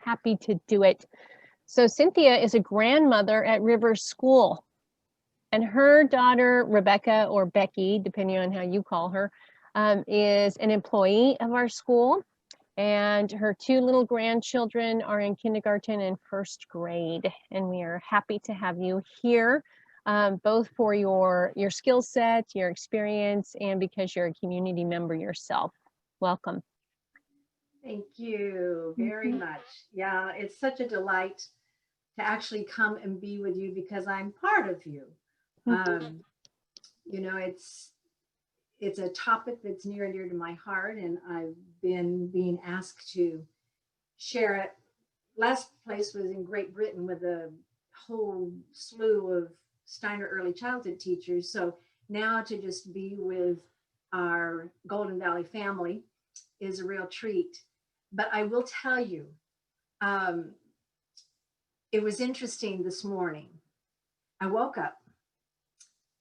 happy to do it. So Cynthia is a grandmother at River School, and her daughter, Rebecca, or Becky, depending on how you call her, is an employee of our school. And her two little grandchildren are in kindergarten and first grade. And we are happy to have you here, both for your skill set, your experience, and because you're a community member yourself. Welcome. Thank you very much. Yeah, it's such a delight to actually come and be with you because I'm part of you. You know, it's a topic that's near and dear to my heart, and I've been being asked to share it. Last place was in Great Britain with a whole slew of Steiner early childhood teachers. So now to just be with our Golden Valley family is a real treat. But I will tell you, it was interesting this morning. I woke up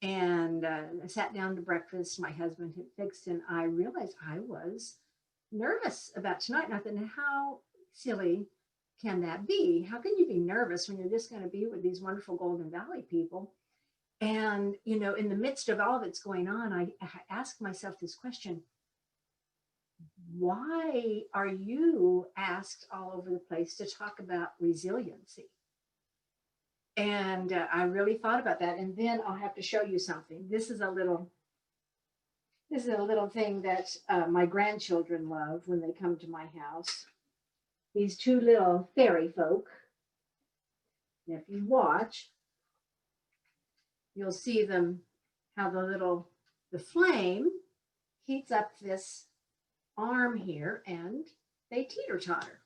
and I sat down to breakfast. My husband had fixed, and I realized I was nervous about tonight. And I thought, how silly can that be? How can you be nervous when you're just going to be with these wonderful Golden Valley people? And, you know, in the midst of all that's going on, I asked myself this question: why are you asked all over the place to talk about resiliency? And I really thought about that. And then I'll have to show you something. This is a little thing that my grandchildren love when they come to my house. These two little fairy folk. And if you watch, you'll see them, how the flame heats up this arm here and they teeter-totter.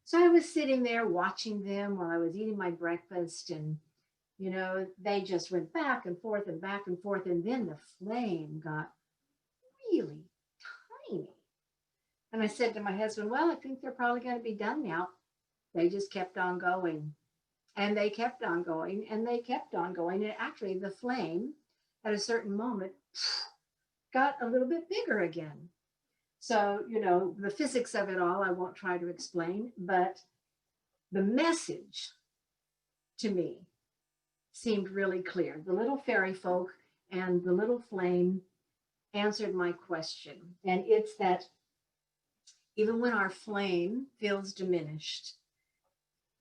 So I was sitting there watching them while I was eating my breakfast, and you know, they just went back and forth and back and forth, and then the flame got really tiny. And I said to my husband, well, I think they're probably going to be done now. They just kept on going, and they kept on going, and they kept on going. And actually the flame at a certain moment got a little bit bigger again. So, you know, the physics of it all, I won't try to explain, but the message to me seemed really clear. The little fairy folk and the little flame answered my question. And it's that even when our flame feels diminished,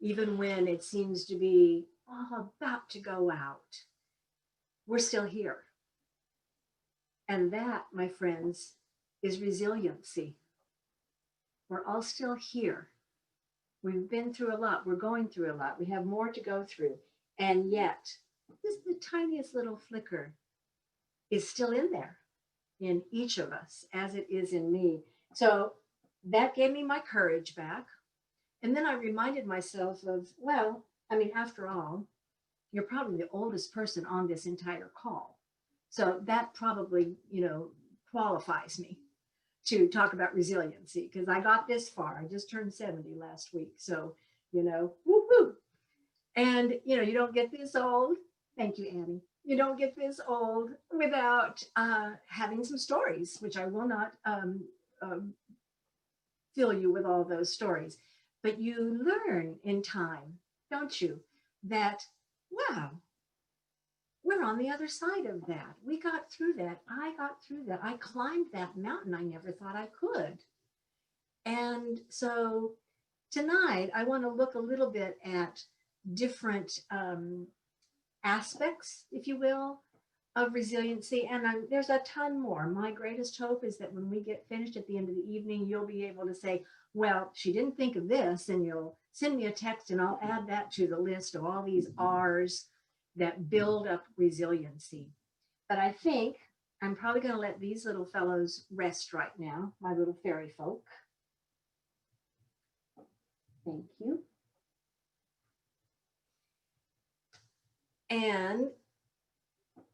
even when it seems to be about to go out, we're still here. And that, my friends, is resiliency. We're all still here. We've been through a lot. We're going through a lot. We have more to go through. And yet, this the tiniest little flicker is still in there in each of us, as it is in me. So that gave me my courage back. And then I reminded myself of, well, I mean, after all, you're probably the oldest person on this entire call. So that probably, you know, qualifies me to talk about resiliency, because I got this far. I just turned 70 last week. So, you know, woo-hoo. And, you know, you don't get this old. Thank you, Annie. You don't get this old without having some stories, which I will not fill you with all those stories. But you learn in time, don't you, that, wow, we're on the other side of that. We got through that. I got through that. I climbed that mountain I never thought I could. And so tonight, I want to look a little bit at different aspects, if you will, of resiliency. And there's a ton more. My greatest hope is that when we get finished at the end of the evening, you'll be able to say, well, she didn't think of this, and you'll send me a text and I'll add that to the list of all these R's that build up resiliency. But I think I'm probably going to let these little fellows rest right now, my little fairy folk. Thank you. And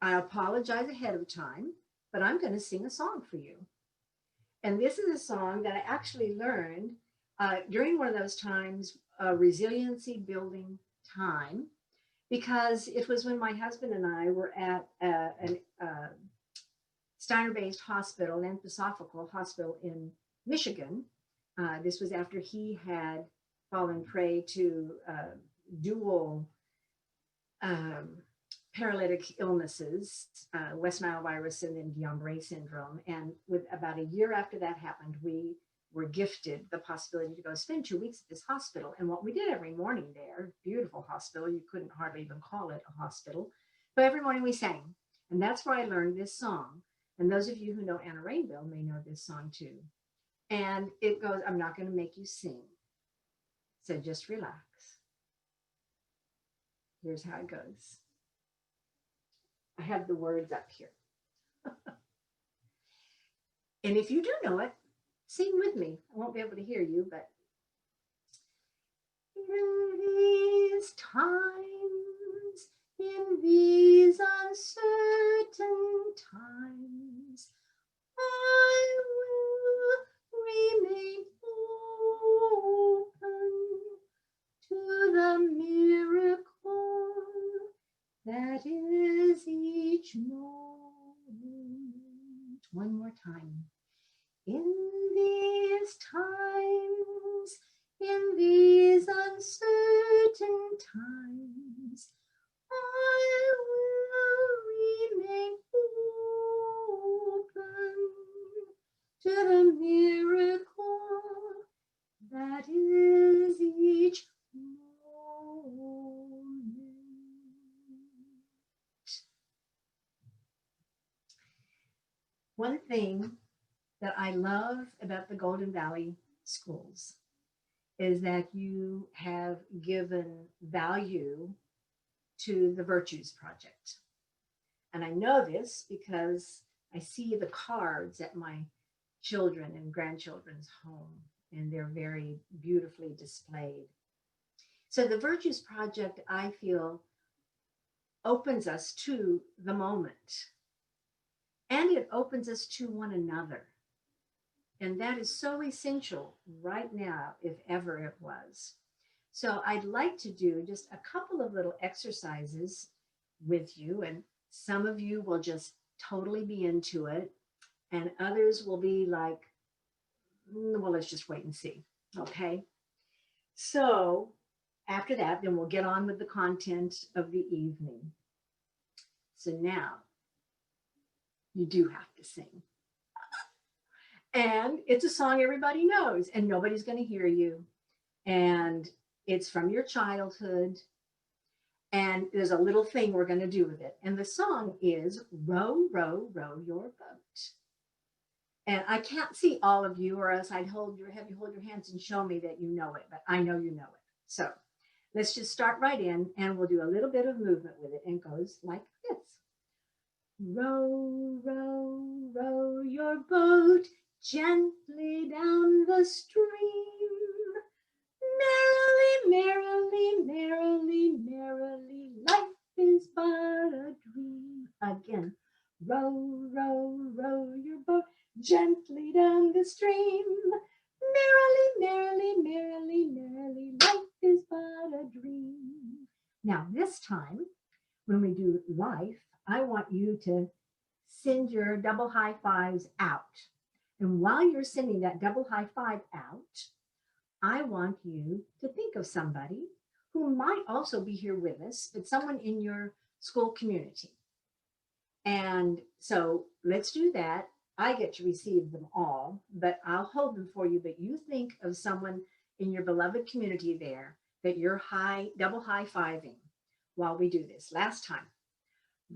I apologize ahead of time, but I'm going to sing a song for you. And this is a song that I actually learned during one of those times, resiliency building time, because it was when my husband and I were at a Steiner-based hospital, an anthroposophical hospital in Michigan. This was after he had fallen prey to dual paralytic illnesses, West Nile virus and then Guillain-Barré syndrome. And with about a year after that happened, we were gifted the possibility to go spend 2 weeks at this hospital. And what we did every morning there, beautiful hospital, you couldn't hardly even call it a hospital, but every morning we sang. And that's where I learned this song. And those of you who know Anna Rainville may know this song too. And it goes, I'm not going to make you sing, so just relax. Here's how it goes. I have the words up here. And if you do know it, sing with me. I won't be able to hear you, but in these times, in these uncertain times, I will remain open to the miracle that is each moment. One more time. In these times, in these uncertain times, I will remain open to the miracle that is each moment. One thing that I love about the Golden Valley schools is that you have given value to the Virtues Project. And I know this because I see the cards at my children and grandchildren's home, and they're very beautifully displayed. So the Virtues Project, I feel, opens us to the moment, and it opens us to one another. And that is so essential right now, if ever it was. So I'd like to do just a couple of little exercises with you, and some of you will just totally be into it, and others will be like, well, let's just wait and see, okay? So after that, then we'll get on with the content of the evening. So now, you do have to sing. And it's a song everybody knows, and nobody's going to hear you. And it's from your childhood. And there's a little thing we're going to do with it. And the song is Row, Row, Row Your Boat. And I can't see all of you, or else I'd have you hold your hands and show me that you know it, but I know you know it. So let's just start right in, and we'll do a little bit of movement with it. And it goes like this. Row, row, row your boat gently down the stream. Merrily, merrily, merrily, merrily, life is but a dream. Again, row, row, row your boat gently down the stream. Merrily, merrily, merrily, merrily, life is but a dream. Now this time, when we do life, I want you to send your double high fives out. And while you're sending that double high five out, I want you to think of somebody who might also be here with us, but someone in your school community. And so let's do that. I get to receive them all, but I'll hold them for you. But you think of someone in your beloved community there that you're double high fiving while we do this. Last time.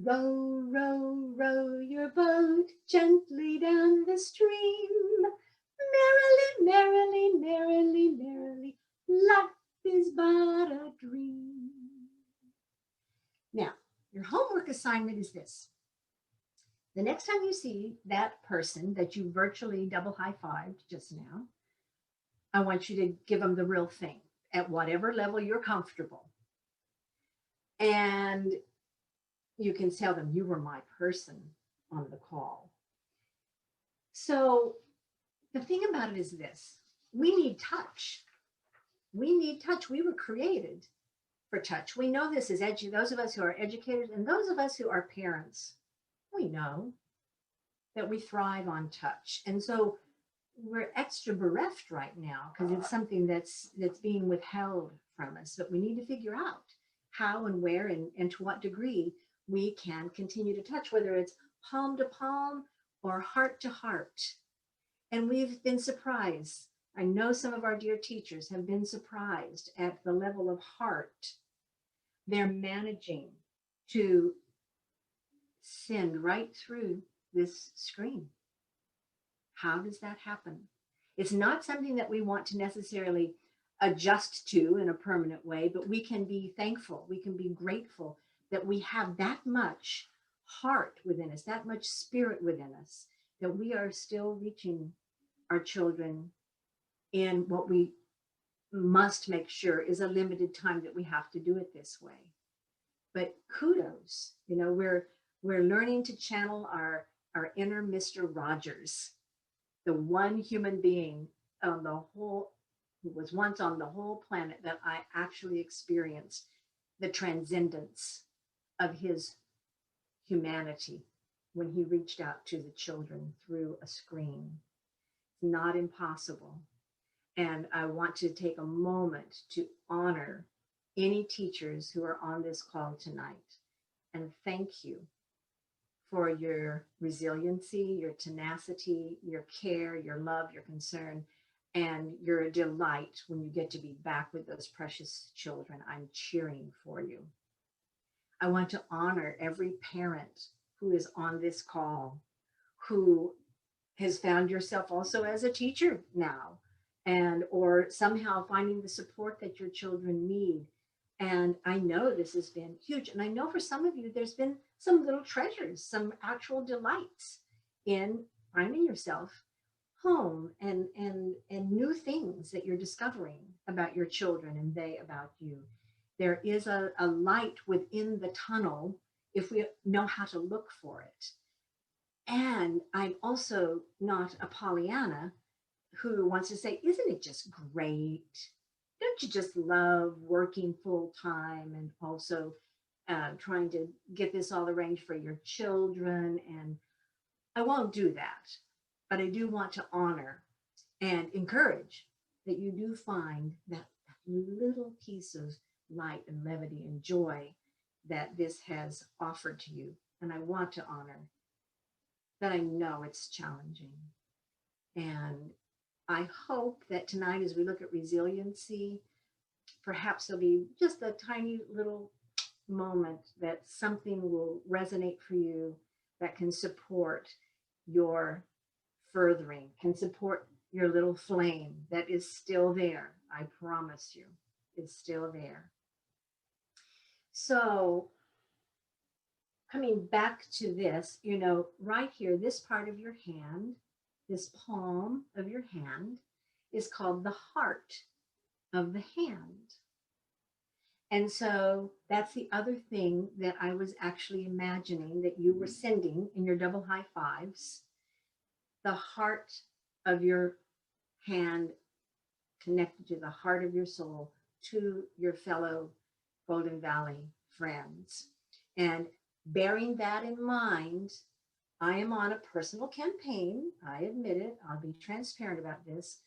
Row, row, row your boat gently down the stream. Merrily, merrily, merrily, merrily, life is but a dream. Now, your homework assignment is this. The next time you see that person that you virtually double high-fived just now, I want you to give them the real thing at whatever level you're comfortable. And you can tell them you were my person on the call. So the thing about it is this: we need touch. We need touch. We were created for touch. We know this as those of us who are educated and those of us who are parents. We know that we thrive on touch. And so we're extra bereft right now because it's something that's being withheld from us. But we need to figure out how and where and to what degree we can continue to touch, whether it's palm to palm or heart to heart. And we've been surprised. I know some of our dear teachers have been surprised at the level of heart they're managing to send right through this screen. How does that happen? It's not something that we want to necessarily adjust to in a permanent way, but we can be thankful, we can be grateful that we have that much heart within us, that much spirit within us, that we are still reaching our children in what we must make sure is a limited time that we have to do it this way. But kudos, we're learning to channel our inner Mr. Rogers, the one human being on the whole, who was once on the whole planet, that I actually experienced the transcendence of his humanity when he reached out to the children through a screen. It's not impossible. And I want to take a moment to honor any teachers who are on this call tonight and thank you for your resiliency, your tenacity, your care, your love, your concern, and your delight when you get to be back with those precious children. I'm cheering for you. I want to honor every parent who is on this call, who has found yourself also as a teacher now, and or somehow finding the support that your children need. And I know this has been huge. And I know for some of you, there's been some little treasures, some actual delights in finding yourself home and new things that you're discovering about your children and they about you. There is a light within the tunnel if we know how to look for it. And I'm also not a Pollyanna who wants to say, isn't it just great? Don't you just love working full time and also trying to get this all arranged for your children? And I won't do that, but I do want to honor and encourage that you do find that little piece of light and levity and joy that this has offered to you. And I want to honor that. I know it's challenging. And I hope that tonight, as we look at resiliency, perhaps there'll be just a tiny little moment that something will resonate for you that can support your furthering, can support your little flame that is still there. I promise you, it's still there. So coming back to this, right here, this part of your hand, this palm of your hand is called the heart of the hand. And so that's the other thing that I was actually imagining that you were sending in your double high fives, the heart of your hand connected to the heart of your soul, to your fellow Golden Valley friends. And bearing that in mind, I am on a personal campaign. I admit it. I'll be transparent about this.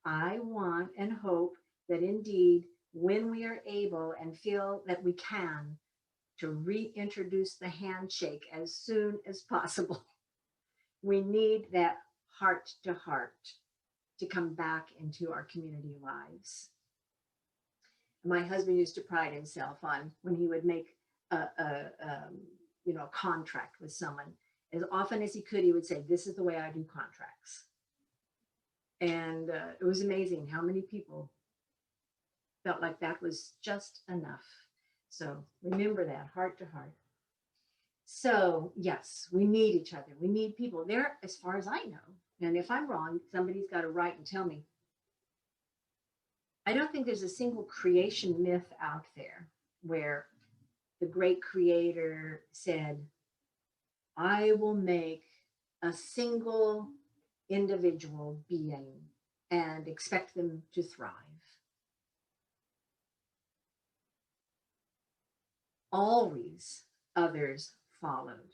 I want and hope that indeed, when we are able and feel that we can, to reintroduce the handshake as soon as possible. We need that heart to heart to come back into our community lives. My husband used to pride himself on when he would make a contract with someone. As often as he could, he would say, "This is the way I do contracts." And it was amazing how many people felt like that was just enough. So remember that, heart to heart. So yes, we need each other. We need people there, as far as I know. And if I'm wrong, somebody's got to write and tell me. I don't think there's a single creation myth out there where the great creator said, I will make a single individual being and expect them to thrive. Always others followed.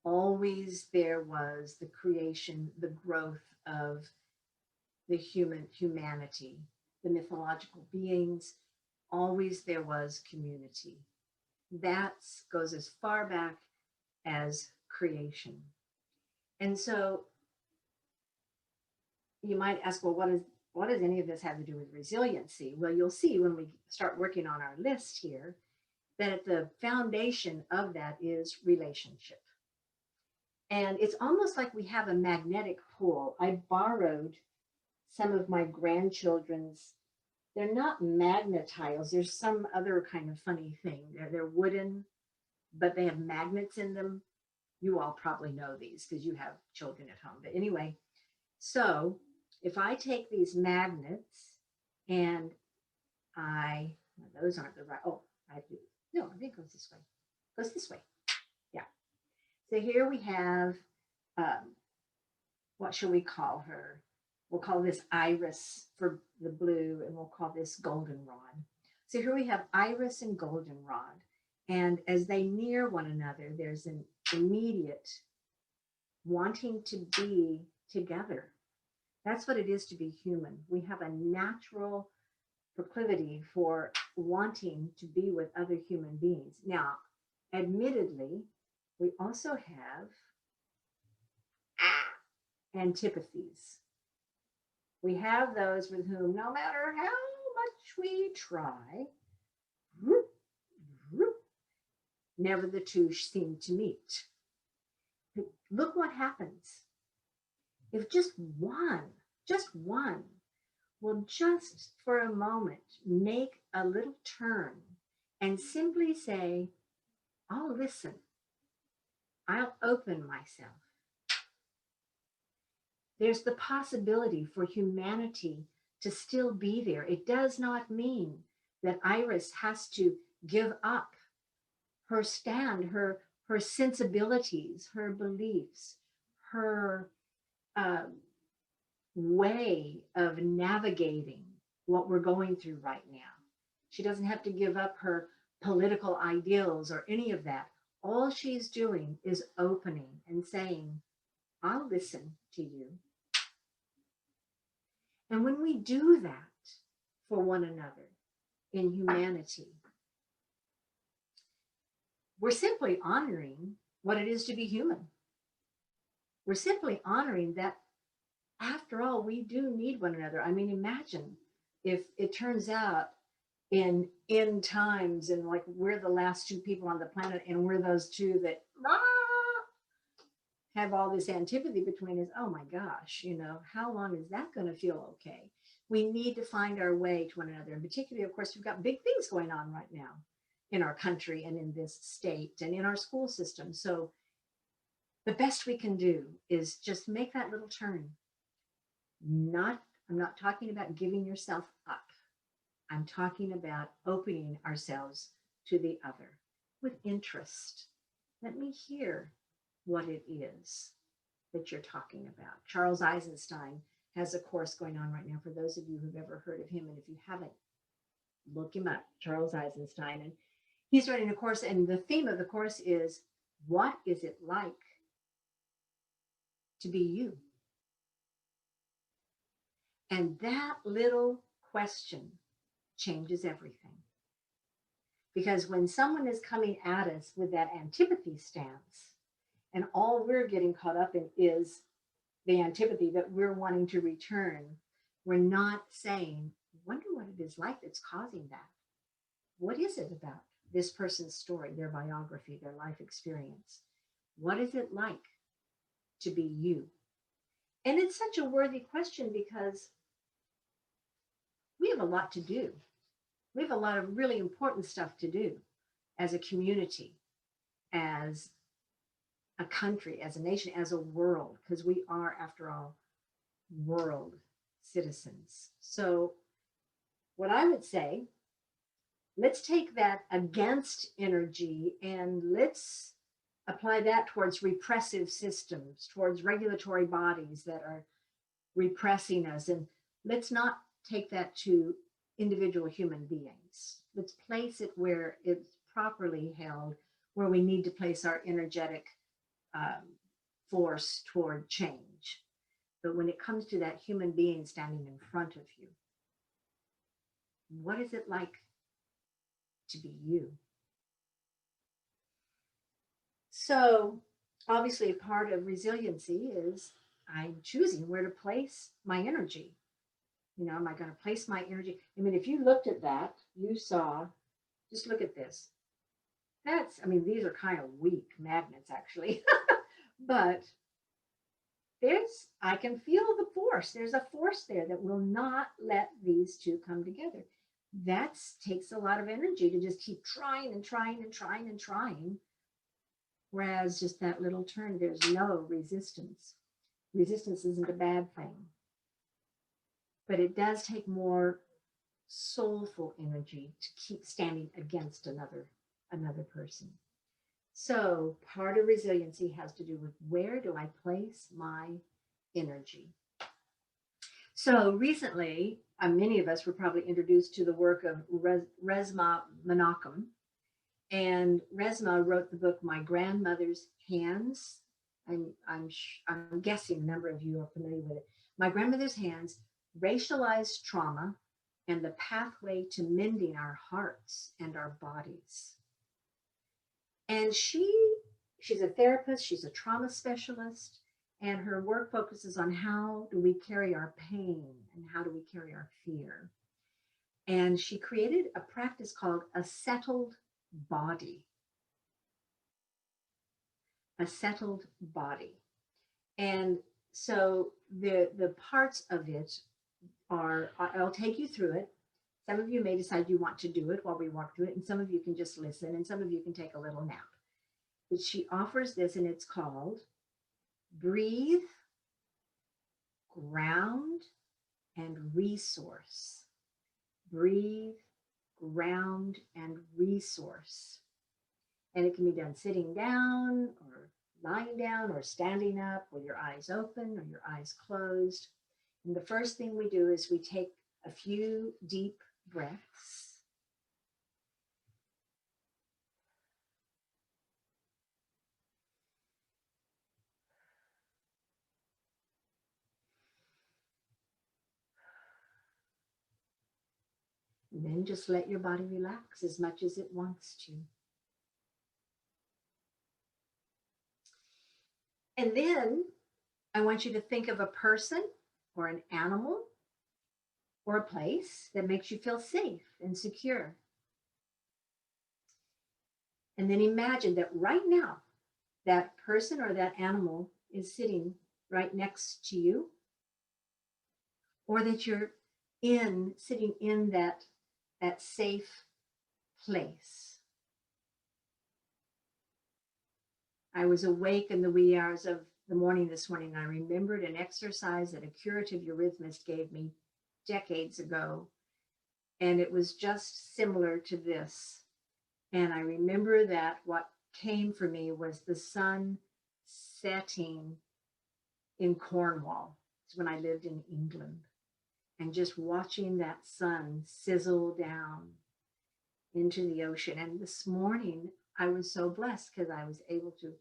always there was the creation, the growth of the humanity, the mythological beings. Always there was community. That goes as far back as creation. And so you might ask, well, what does any of this have to do with resiliency? Well, you'll see when we start working on our list here that at the foundation of that is relationship. And it's almost like we have a magnetic pull. I borrowed some of my grandchildren's, they're not magnet tiles, there's some other kind of funny thing. They're wooden, but they have magnets in them. You all probably know these because you have children at home. But anyway, so if I take these magnets and those aren't the right, I do. No, I think it goes this way. It goes this way. Yeah. So here we have, what shall we call her? We'll call this Iris for the blue, and we'll call this goldenrod. So here we have Iris and goldenrod. And as they near one another, there's an immediate wanting to be together. That's what it is to be human. We have a natural proclivity for wanting to be with other human beings. Now, admittedly, we also have antipathies. We have those with whom, no matter how much we try, never the two seem to meet. But look what happens. If just one will just for a moment make a little turn and simply say, I'll listen. I'll open myself. There's the possibility for humanity to still be there. It does not mean that Iris has to give up her stand, her sensibilities, her beliefs, her way of navigating what we're going through right now. She doesn't have to give up her political ideals or any of that. All she's doing is opening and saying, I'll listen to you. And when we do that for one another in humanity, we're simply honoring what it is to be human. We're simply honoring that, after all, we do need one another. I mean, imagine if it turns out in end times and like we're the last two people on the planet and we're those two that have all this antipathy between us. Oh my gosh, how long is that going to feel okay? We need to find our way to one another. And particularly, of course, we've got big things going on right now in our country and in this state and in our school system. So the best we can do is just make that little turn. I'm not talking about giving yourself up. I'm talking about opening ourselves to the other with interest. Let me hear what it is that you're talking about. Charles Eisenstein has a course going on right now for those of you who've ever heard of him. And if you haven't, look him up, Charles Eisenstein. And he's writing a course, and the theme of the course is, what is it like to be you? And that little question changes everything. Because when someone is coming at us with that antipathy stance, and all we're getting caught up in is the antipathy that we're wanting to return, we're not saying, wonder what it is like that's causing that. What is it about this person's story, their biography, their life experience? What is it like to be you? And it's such a worthy question because we have a lot to do. We have a lot of really important stuff to do as a community, as a country, as a nation, as a world, because we are, after all, world citizens. So what I would say, let's take that against energy and let's apply that towards repressive systems, towards regulatory bodies that are repressing us. And let's not take that to individual human beings. Let's place it where it's properly held, where we need to place our energetic force toward change. But when it comes to that human being standing in front of you, what is it like to be you? So obviously part of resiliency is I'm choosing where to place my energy. You know, am I going to place my energy? I mean, if you looked at that, you saw, just look at this. That's, I mean, these are kind of weak magnets actually, but I can feel the force. There's a force there that will not let these two come together. That takes a lot of energy to just keep trying and trying and trying and trying. Whereas just that little turn, there's no resistance. Resistance isn't a bad thing, but it does take more soulful energy to keep standing against another person. So part of resiliency has to do with where do I place my energy? So recently, many of us were probably introduced to the work of Resmaa Menakem. And Resmaa wrote the book, My Grandmother's Hands. I'm guessing a number of you are familiar with it. My Grandmother's Hands, Racialized Trauma and the Pathway to Mending Our Hearts and Our Bodies. And she's a therapist, she's a trauma specialist, and her work focuses on how do we carry our pain and how do we carry our fear. And she created a practice called a settled body. A settled body. And so the parts of it are, I'll take you through it. Some of you may decide you want to do it while we walk through it, and some of you can just listen, and some of you can take a little nap. But she offers this, and it's called Breathe, Ground, and Resource. Breathe, ground, and resource. And it can be done sitting down or lying down or standing up with your eyes open or your eyes closed. And the first thing we do is we take a few deep breaths. And then just let your body relax as much as it wants to. And then I want you to think of a person or an animal or a place that makes you feel safe and secure. And then imagine that right now, that person or that animal is sitting right next to you, or that you're sitting in that safe place. I was awake in the wee hours of the morning this morning, and I remembered an exercise that a curative eurythmist gave me decades ago, and it was just similar to this. And I remember that what came for me was the sun setting in Cornwall. It's when I lived in England, and just watching that sun sizzle down into the ocean. And this morning, I was so blessed because I was able to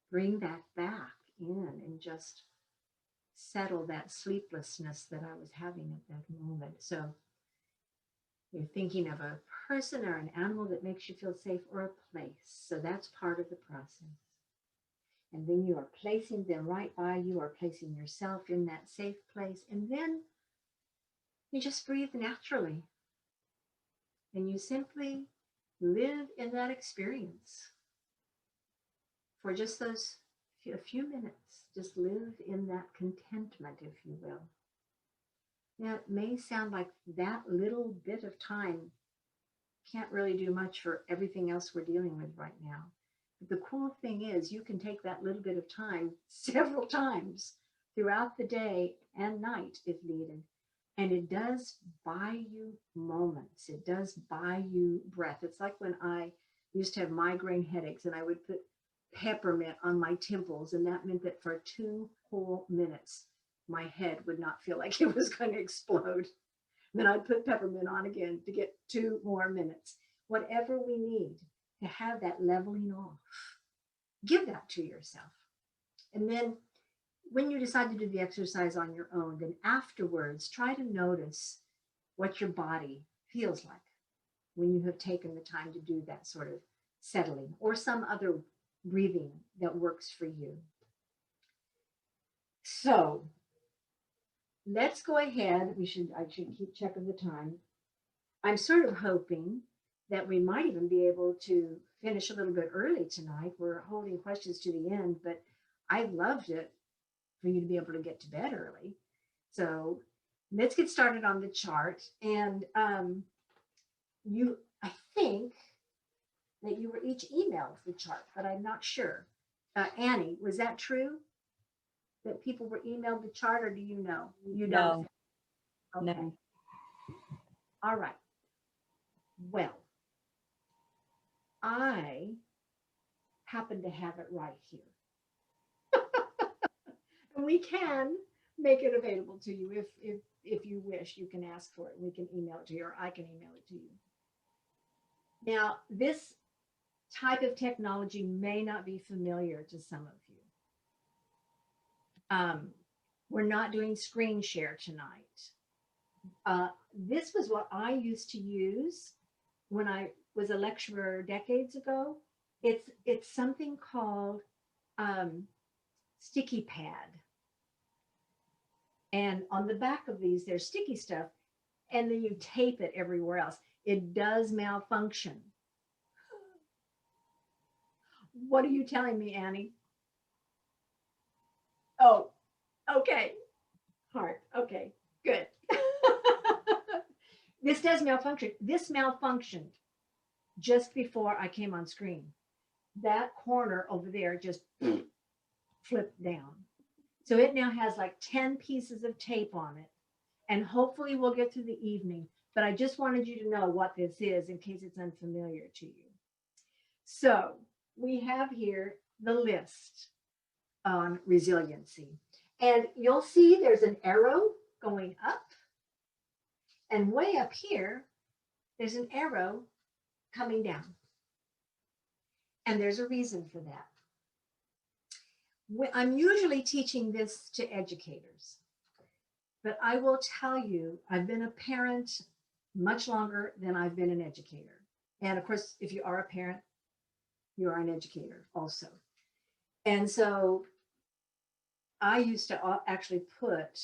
bring that back in and just settle that sleeplessness that I was having at that moment. So you're thinking of a person or an animal that makes you feel safe, or a place. So that's part of the process. And then you are placing them right by you, or placing yourself in that safe place. And then you just breathe naturally. And you simply live in that experience for just those a few minutes. Just live in that contentment, if you will. Now, it may sound like that little bit of time can't really do much for everything else we're dealing with right now. But the cool thing is you can take that little bit of time several times throughout the day and night if needed. And it does buy you moments. It does buy you breath. It's like when I used to have migraine headaches and I would put peppermint on my temples, and that meant that for 2 whole minutes, my head would not feel like it was going to explode. Then I'd put peppermint on again to get 2 more minutes. Whatever we need to have that leveling off. give that to yourself. And then when you decide to do the exercise on your own, then afterwards, try to notice what your body feels like when you have taken the time to do that sort of settling or some other breathing that works for you. So let's go ahead. I should keep check of the time. I'm sort of hoping that we might even be able to finish a little bit early tonight. We're holding questions to the end, but I loved it for you to be able to get to bed early. So let's get started on the chart. And I think that you were each emailed the chart, but I'm not sure. Annie, was that true? That people were emailed the chart, or do you know? You don't? No. Okay. No. All right. Well, I happen to have it right here. And we can make it available to you if you wish. You can ask for it. We can email it to you, or I can email it to you. Now, this type of technology may not be familiar to some of you. We're not doing screen share tonight. This was what I used to use when I was a lecturer decades ago. It's something called sticky pad. And on the back of these, there's sticky stuff, and then you tape it everywhere else. It does malfunction. What are you telling me, Annie? Oh, okay. Heart. Okay, good. This does malfunction. This malfunctioned just before I came on screen. That corner over there just flipped down. So it now has like 10 pieces of tape on it. And hopefully we'll get through the evening. But I just wanted you to know what this is in case it's unfamiliar to you. So we have here the list on resiliency. And you'll see there's an arrow going up. And way up here, there's an arrow coming down. And there's a reason for that. I'm usually teaching this to educators, but I will tell you, I've been a parent much longer than I've been an educator. And of course, if you are a parent, you are an educator also. And so I used to actually put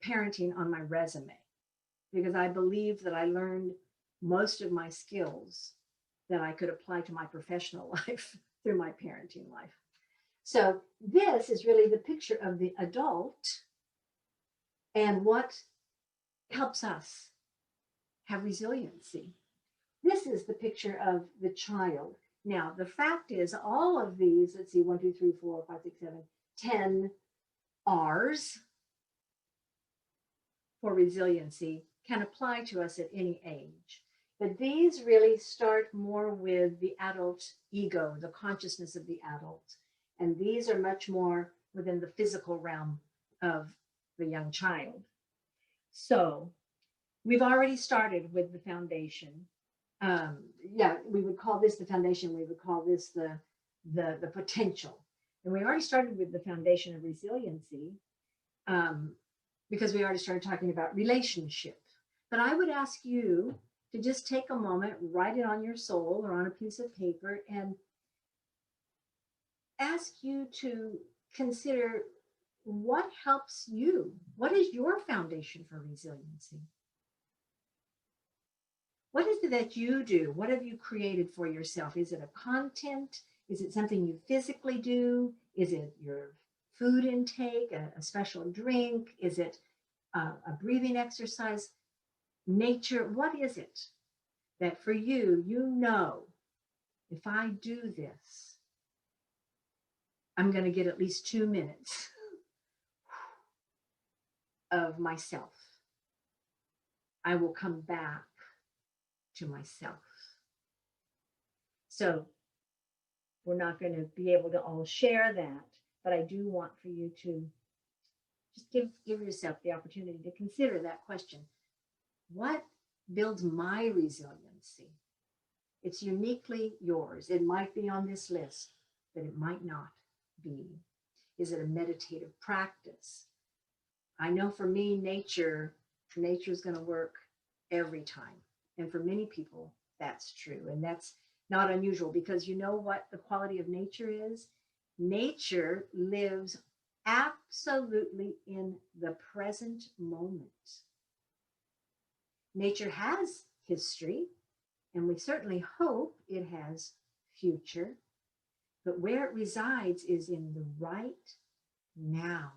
parenting on my resume because I believed that I learned most of my skills that I could apply to my professional life through my parenting life. So this is really the picture of the adult and what helps us have resiliency. This is the picture of the child. Now, the fact is all of these, let's see, 1, 2, 3, 4, 5, 6, 7, 10 R's for resiliency can apply to us at any age. But these really start more with the adult ego, the consciousness of the adult. And these are much more within the physical realm of the young child. So we've already started with the foundation. We would call this the foundation. We would call this the potential. And we already started with the foundation of resiliency because we already started talking about relationship. But I would ask you to just take a moment, write it on your soul or on a piece of paper, and ask you to consider what helps you. What is your foundation for resiliency? What is it that you do? What have you created for yourself? Is it a content? Is it something you physically do? Is it your food intake, a special drink? Is it a breathing exercise? Nature? What is it that for you, you know, if I do this, I'm going to get at least 2 minutes of myself. I will come back to myself. So we're not going to be able to all share that, but I do want for you to just give yourself the opportunity to consider that question. What builds my resiliency? It's uniquely yours. It might be on this list, but it might not be. Is it a meditative practice? I know for me, nature is going to work every time. And for many people, that's true. And that's not unusual, because you know what the quality of nature is? Nature lives absolutely in the present moment. Nature has history, and we certainly hope it has future, but where it resides is in the right now.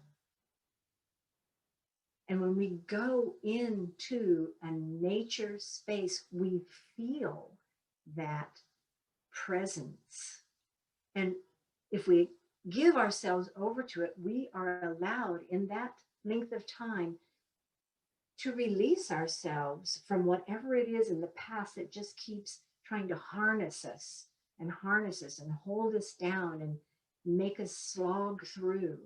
And when we go into a nature space, we feel that presence. And if we give ourselves over to it, we are allowed in that length of time to release ourselves from whatever it is in the past that just keeps trying to harness us and hold us down and make us slog through.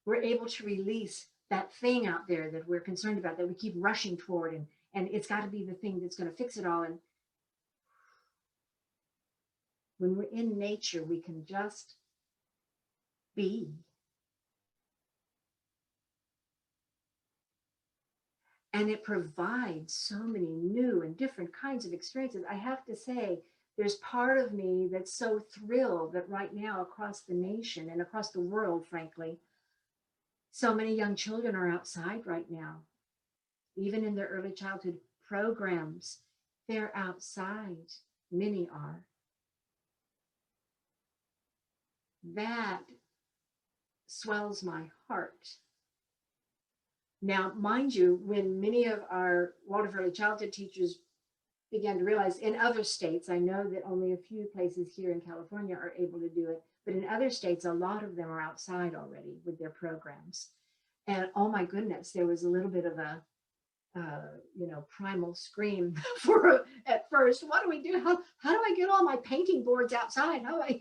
We're able to release that thing out there that we're concerned about, that we keep rushing toward, and it's got to be the thing that's going to fix it all. And when we're in nature, we can just be. And it provides so many new and different kinds of experiences. I have to say, there's part of me that's so thrilled that right now across the nation and across the world, frankly, so many young children are outside right now. Even in their early childhood programs, they're outside. Many are. That swells my heart. Now, mind you, when many of our Waldorf early childhood teachers began to realize, in other states, I know that only a few places here in California are able to do it, but in other states, a lot of them are outside already with their programs. And oh my goodness, there was a little bit of a, primal scream at first. What do we do? How do I get all my painting boards outside? How do I,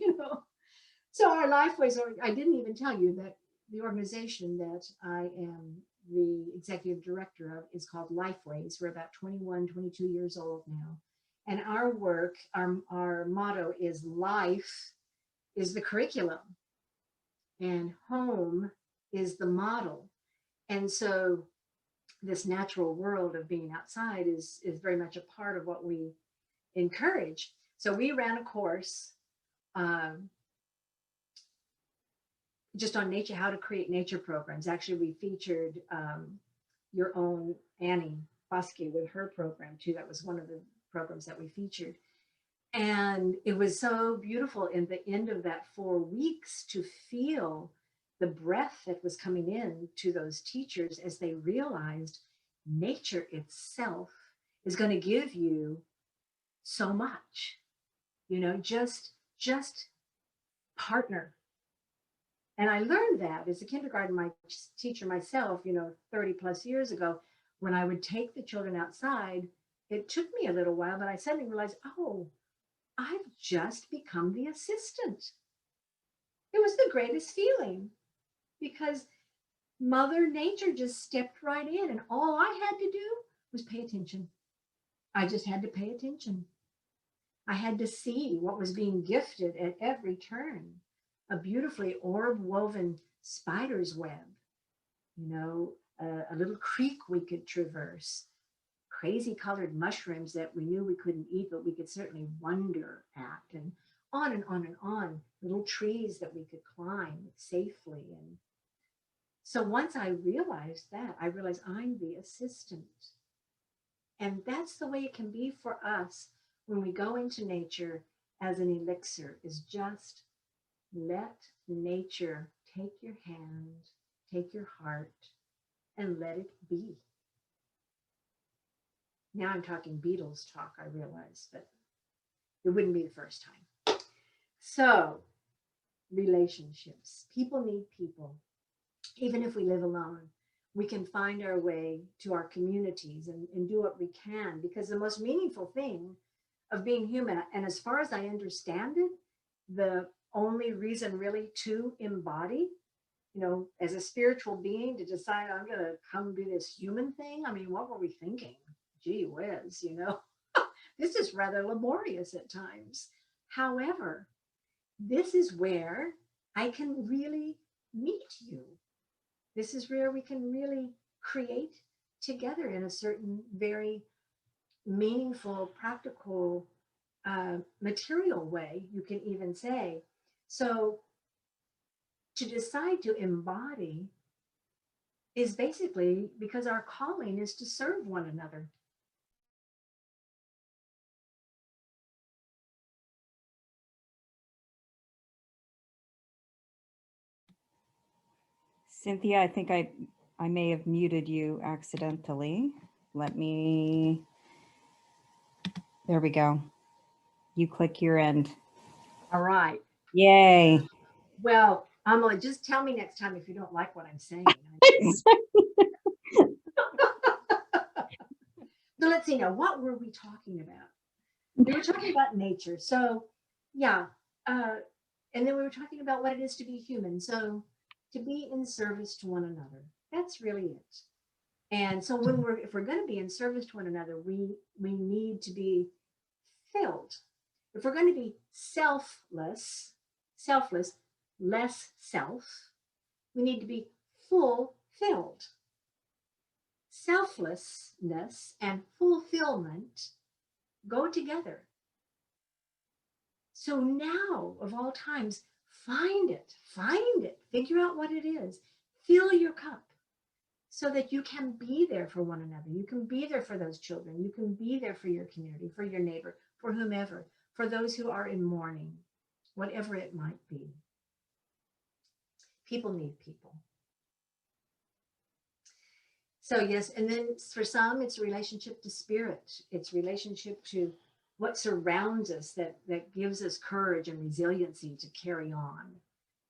So our Lifeways, I didn't even tell you that the organization that I am the executive director of is called Lifeways. We're about 21, 22 years old now. And our work, our motto is life is the curriculum and home is the model. And so this natural world of being outside is very much a part of what we encourage. So we ran a course just on nature, how to create nature programs. Actually, we featured your own Annie Bosque with her program too. That was one of the programs that we featured. And it was so beautiful in the end of that 4 weeks to feel the breath that was coming in to those teachers as they realized nature itself is going to give you so much, just partner. And I learned that as a kindergarten teacher myself, 30 plus years ago, when I would take the children outside, it took me a little while, but I suddenly realized, oh, I've just become the assistant. It was the greatest feeling because Mother Nature just stepped right in, and all I had to do was pay attention. I just had to pay attention. I had to see what was being gifted at every turn. A beautifully orb woven spider's web, a little creek we could traverse, crazy colored mushrooms that we knew we couldn't eat, but we could certainly wonder at, and on and on and on, little trees that we could climb safely. And so once I realized that, I realized I'm the assistant. And that's the way it can be for us when we go into nature as an elixir, is just let nature take your hand, take your heart, and let it be. Now I'm talking Beatles talk, I realize, but it wouldn't be the first time. So, relationships. People need people. Even if we live alone, we can find our way to our communities and do what we can, because the most meaningful thing of being human, and as far as I understand it, the only reason really to embody, as a spiritual being, to decide I'm going to come do this human thing. I mean, what were we thinking? Gee whiz, this is rather laborious at times. However, this is where I can really meet you. This is where we can really create together in a certain very meaningful, practical, material way, you can even say. So to decide to embody is basically because our calling is to serve one another. Cynthia, I think I may have muted you accidentally. Let me, there we go. You click your end. All right. Yay. Well, Amelie, just tell me next time if you don't like what I'm saying. So let's see now, what were we talking about? We were talking about nature. So yeah, and then we were talking about what it is to be human. So to be in service to one another, that's really it. And so if we're going to be in service to one another, we need to be filled. If we're going to be selfless, less self, we need to be fulfilled. Selflessness and fulfillment go together. So now, of all times, find it, figure out what it is, fill your cup so that you can be there for one another. You can be there for those children. You can be there for your community, for your neighbor, for whomever, for those who are in mourning, whatever it might be. People need people. So yes, and then for some, it's a relationship to spirit. It's relationship to what surrounds us that gives us courage and resiliency to carry on.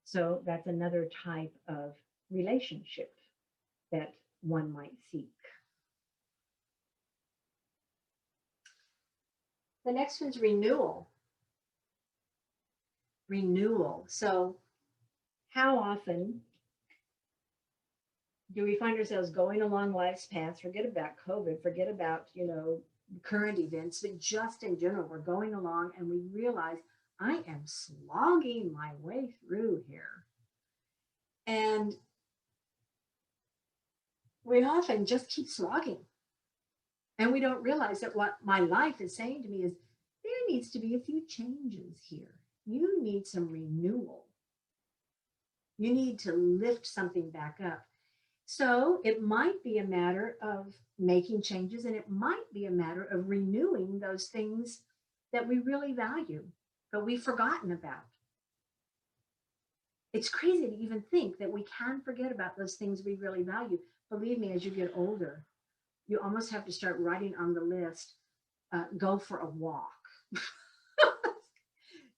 So that's another type of relationship that one might seek. The next one's renewal. Renewal. So how often do we find ourselves going along life's path, forget about COVID, forget about, current events, but just in general, we're going along and we realize I am slogging my way through here. And we often just keep slogging. And we don't realize that what my life is saying to me is there needs to be a few changes here. You need some renewal. You need to lift something back up. So it might be a matter of making changes, and it might be a matter of renewing those things that we really value, but we've forgotten about. It's crazy to even think that we can forget about those things we really value. Believe me, as you get older, you almost have to start writing on the list, go for a walk.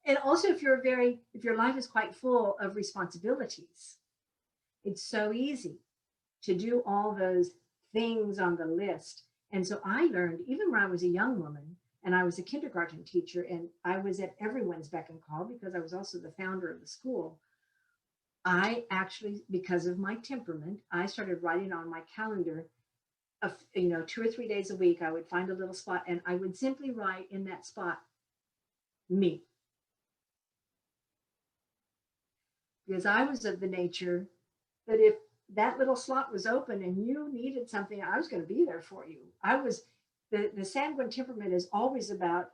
And also if your life is quite full of responsibilities, it's so easy to do all those things on the list. And so I learned, even when I was a young woman and I was a kindergarten teacher and I was at everyone's beck and call because I was also the founder of the school, I actually, because of my temperament, I started writing on my calendar, 2 or 3 days a week, I would find a little spot and I would simply write in that spot, me. Because I was of the nature that if that little slot was open and you needed something, I was going to be there for you. The sanguine temperament is always about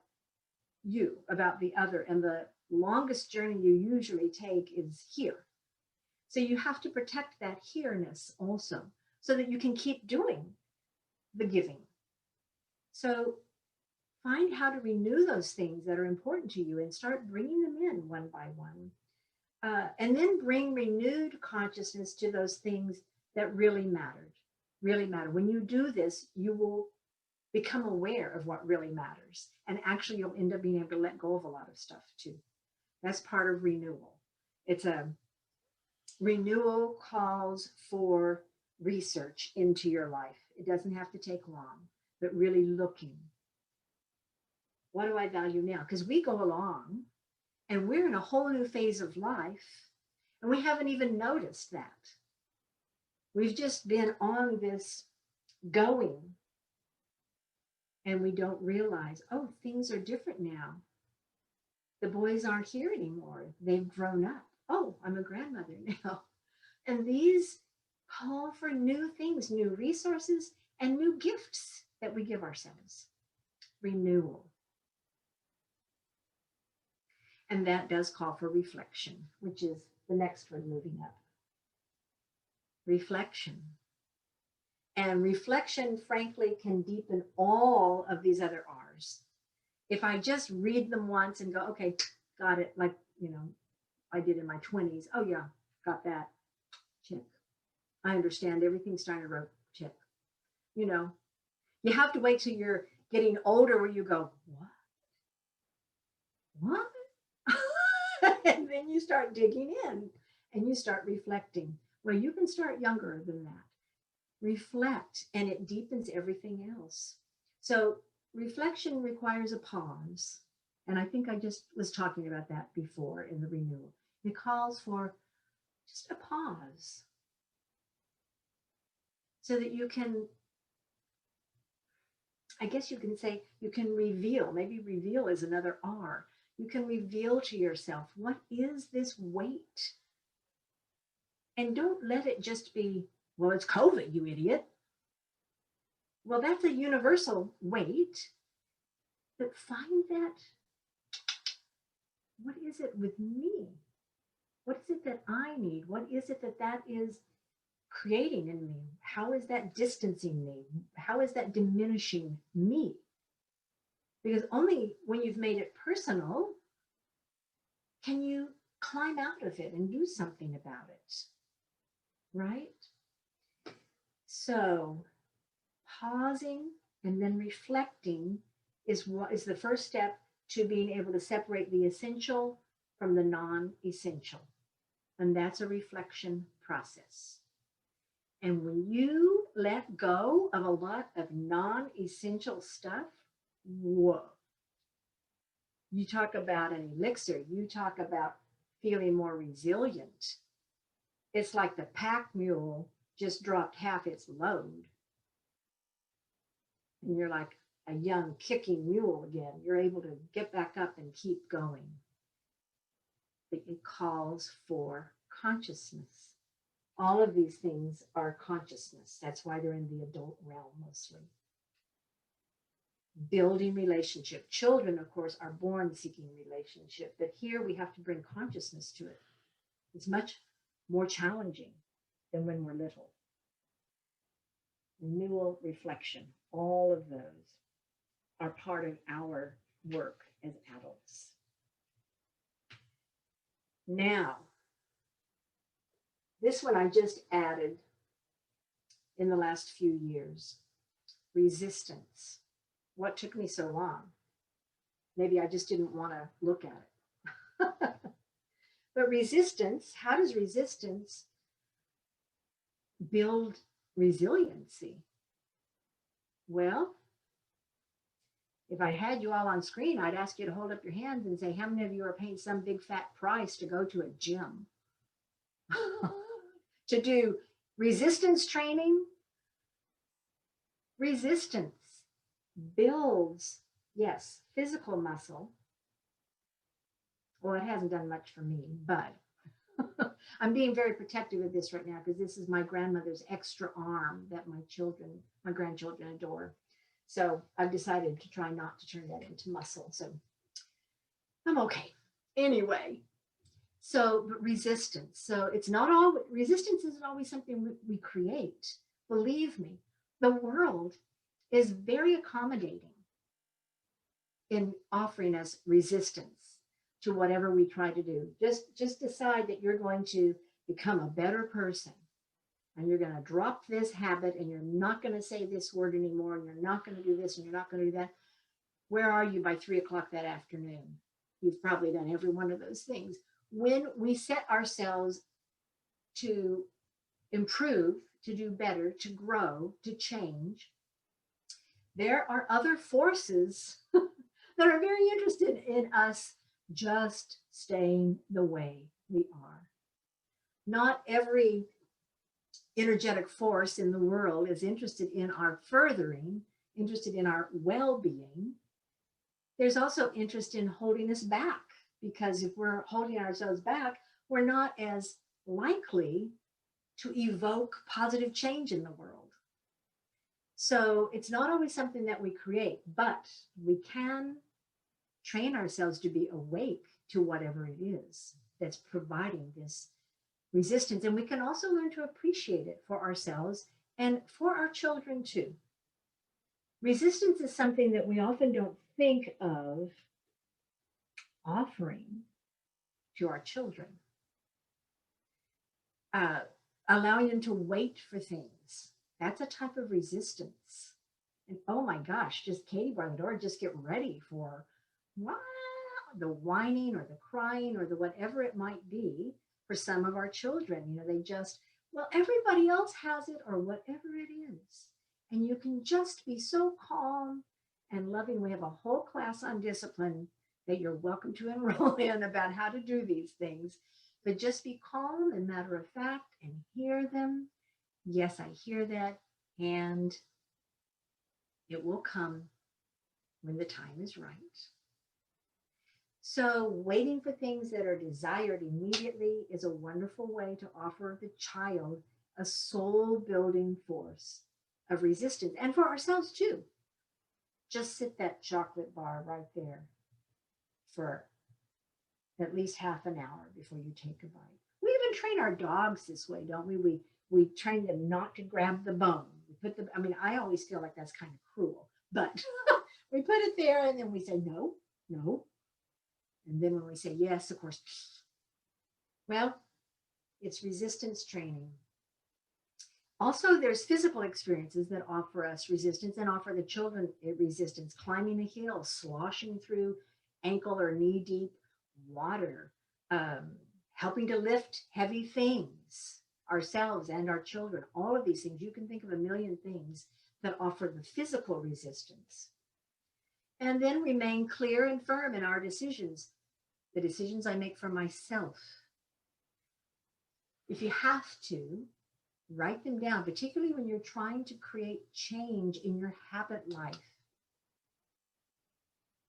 you, about the other. And the longest journey you usually take is here. So you have to protect that here-ness also so that you can keep doing the giving. So find how to renew those things that are important to you and start bringing them in one by one. And then bring renewed consciousness to those things that really matter. When you do this, you will become aware of what really matters. And actually, you'll end up being able to let go of a lot of stuff too. That's part of renewal. Renewal calls for research into your life. It doesn't have to take long, but really looking. What do I value now? Because we go along and we're in a whole new phase of life, and we haven't even noticed that. We've just been on this going, and we don't realize, oh, things are different now. The boys aren't here anymore. They've grown up. Oh, I'm a grandmother now. And these call for new things, new resources, and new gifts that we give ourselves. Renewal. And that does call for reflection, which is the next one moving up. Reflection. And reflection, frankly, can deepen all of these other R's. If I just read them once and go, okay, got it, like, I did in my 20s. Oh, yeah, got that. Check. I understand everything Steiner wrote. Check. You have to wait till you're getting older where you go, what? And then you start digging in and you start reflecting. Well, you can start younger than that. Reflect, and it deepens everything else. So reflection requires a pause. And I think I just was talking about that before in the renewal. It calls for just a pause so that you can, I guess you can say, you can reveal, maybe reveal is another R. You can reveal to yourself, what is this weight? And don't let it just be, well, it's COVID, you idiot. Well, that's a universal weight, but find that, what is it with me? What is it that I need? What is it that is creating in me? How is that distancing me? How is that diminishing me? Because only when you've made it personal can you climb out of it and do something about it, right? So pausing and then reflecting is what is the first step to being able to separate the essential from the non-essential. And that's a reflection process. And when you let go of a lot of non-essential stuff, whoa. You talk about an elixir, you talk about feeling more resilient. It's like the pack mule just dropped half its load. And you're like a young kicking mule again. You're able to get back up and keep going. But it calls for consciousness. All of these things are consciousness. That's why they're in the adult realm mostly. Building relationship. Children, of course, are born seeking relationship, but here we have to bring consciousness to it. It's much more challenging than when we're little. Renewal, reflection, all of those are part of our work as adults. Now, this one I just added in the last few years, resistance. What took me so long? Maybe I just didn't want to look at it. But resistance, how does resistance build resiliency? Well, if I had you all on screen, I'd ask you to hold up your hands and say, how many of you are paying some big fat price to go to a gym? To do resistance training? Resistance builds, yes, physical muscle. Well, it hasn't done much for me, but I'm being very protective of this right now because this is my grandmother's extra arm that my grandchildren adore. So I've decided to try not to turn that into muscle. So I'm okay. Anyway, so but resistance. So it's not all, resistance isn't always something we create. Believe me, the world is very accommodating in offering us resistance to whatever we try to do. Just decide that you're going to become a better person and you're going to drop this habit and you're not going to say this word anymore and you're not going to do this and you're not going to do that. Where are you by 3 o'clock that afternoon? You've probably done every one of those things. When we set ourselves to improve, to do better, to grow, to change, there are other forces that are very interested in us just staying the way we are. Not every energetic force in the world is interested in our furthering, interested in our well-being. There's also interest in holding us back because if we're holding ourselves back, we're not as likely to evoke positive change in the world. So it's not always something that we create, but we can train ourselves to be awake to whatever it is that's providing this resistance. And we can also learn to appreciate it for ourselves and for our children too. Resistance is something that we often don't think of offering to our children. Allowing them to wait for things. That's a type of resistance. And oh my gosh, just Katie bar the door, just get ready for the whining or the crying or the whatever it might be for some of our children. You know, they just, well, everybody else has it or whatever it is. And you can just be so calm and loving. We have a whole class on discipline that you're welcome to enroll in about how to do these things. But just be calm and matter of fact and hear them. Yes, I hear that. And it will come when the time is right. So waiting for things that are desired immediately is a wonderful way to offer the child a soul-building force of resistance. And for ourselves too. Just sit that chocolate bar right there for at least half an hour before you take a bite. We even train our dogs this way, don't we? We train them not to grab the bone. We put them, I mean, I always feel like that's kind of cruel, but we put it there and then we say, no, no. And then when we say yes, of course, well, it's resistance training. Also, there's physical experiences that offer us resistance and offer the children resistance. Climbing a hill, sloshing through ankle or knee deep water, helping to lift heavy things, ourselves and our children. All of these things, you can think of a million things that offer the physical resistance. And then remain clear and firm in our decisions, the decisions I make for myself. If you have to, write them down, particularly when you're trying to create change in your habit life.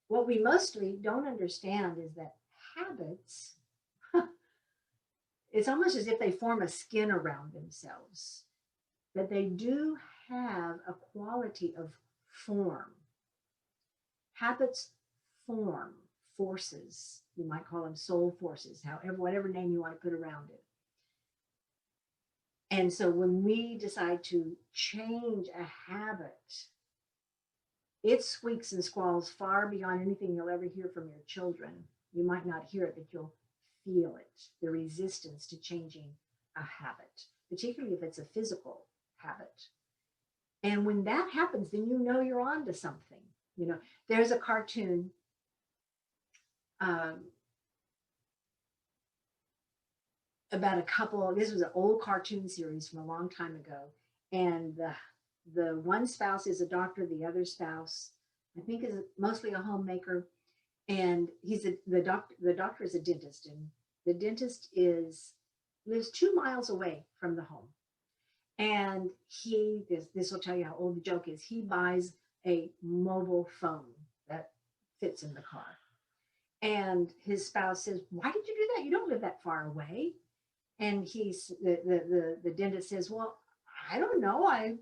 What we mostly don't understand is that habits, it's almost as if they form a skin around themselves, that they do have a quality of form. Habits form forces. You might call them soul forces, however, whatever name you want to put around it. And so when we decide to change a habit, it squeaks and squalls far beyond anything you'll ever hear from your children. You might not hear it, but you'll feel it, the resistance to changing a habit, particularly if it's a physical habit. And when that happens, then you know you're on to something. You know, there's a cartoon about a couple. This was an old cartoon series from a long time ago. And the one spouse is a doctor, the other spouse, I think, is mostly a homemaker. And the doctor is a dentist, and the dentist lives 2 miles away from the home. And this will tell you how old the joke is. He buys a mobile phone that fits in the car. And his spouse says, "Why did you do that? You don't live that far away." And the dentist says, "Well, I don't know. I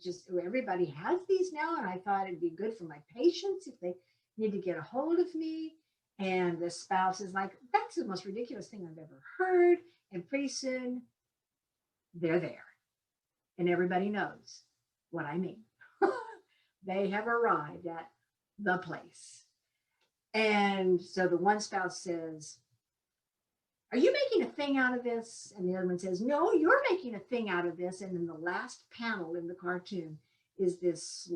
just, everybody has these now, and I thought it'd be good for my patients if they need to get a hold of me." And the spouse is like, "That's the most ridiculous thing I've ever heard." And pretty soon they're there. And everybody knows what I mean. They have arrived at the place. And so the one spouse says, "Are you making a thing out of this?" And the other one says, "No, you're making a thing out of this." And then the last panel in the cartoon is this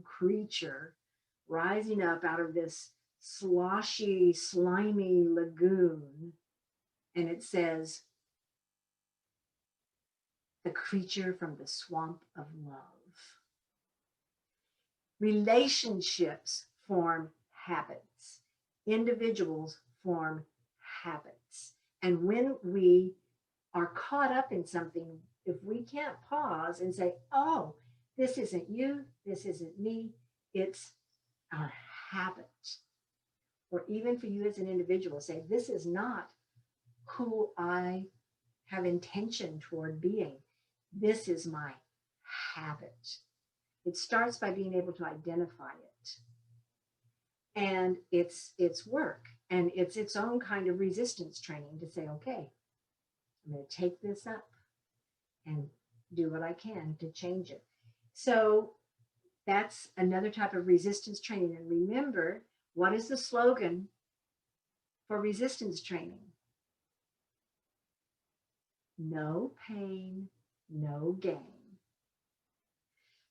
creature rising up out of this sloshy, slimy lagoon. And it says, "The creature from the swamp of love." Relationships form habits. Individuals form habits. And when we are caught up in something, if we can't pause and say, "Oh, this isn't you, this isn't me, it's our habit," or even for you as an individual, say, this is not who I have intention toward being. This is my habit. It starts by being able to identify it. And it's work, and it's its own kind of resistance training to say, okay, I'm going to take this up and do what I can to change it. So that's another type of resistance training. And remember, what is the slogan for resistance training? No pain, no gain.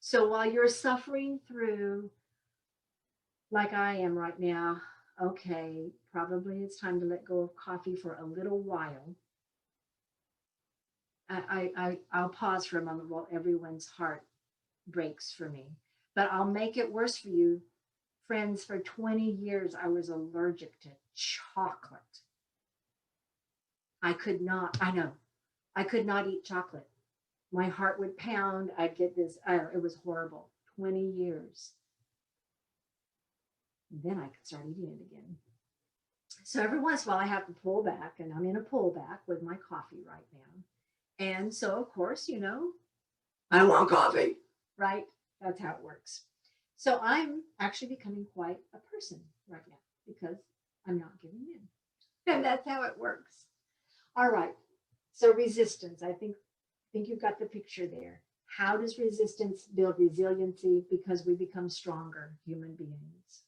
So while you're suffering through, like I am right now, okay, probably it's time to let go of coffee for a little while. I'll pause for a moment while everyone's heart breaks for me. But I'll make it worse for you. Friends, for 20 years, I was allergic to chocolate. I could not eat chocolate. My heart would pound. I'd get this, it was horrible. 20 years. Then I could start eating it again. So every once in a while I have to pull back, and I'm in a pullback with my coffee right now. And so, of course, I want coffee, right? That's how it works. So I'm actually becoming quite a person right now because I'm not giving in. And that's how it works. All right. So resistance, I think you've got the picture there. How does resistance build resiliency? Because we become stronger human beings.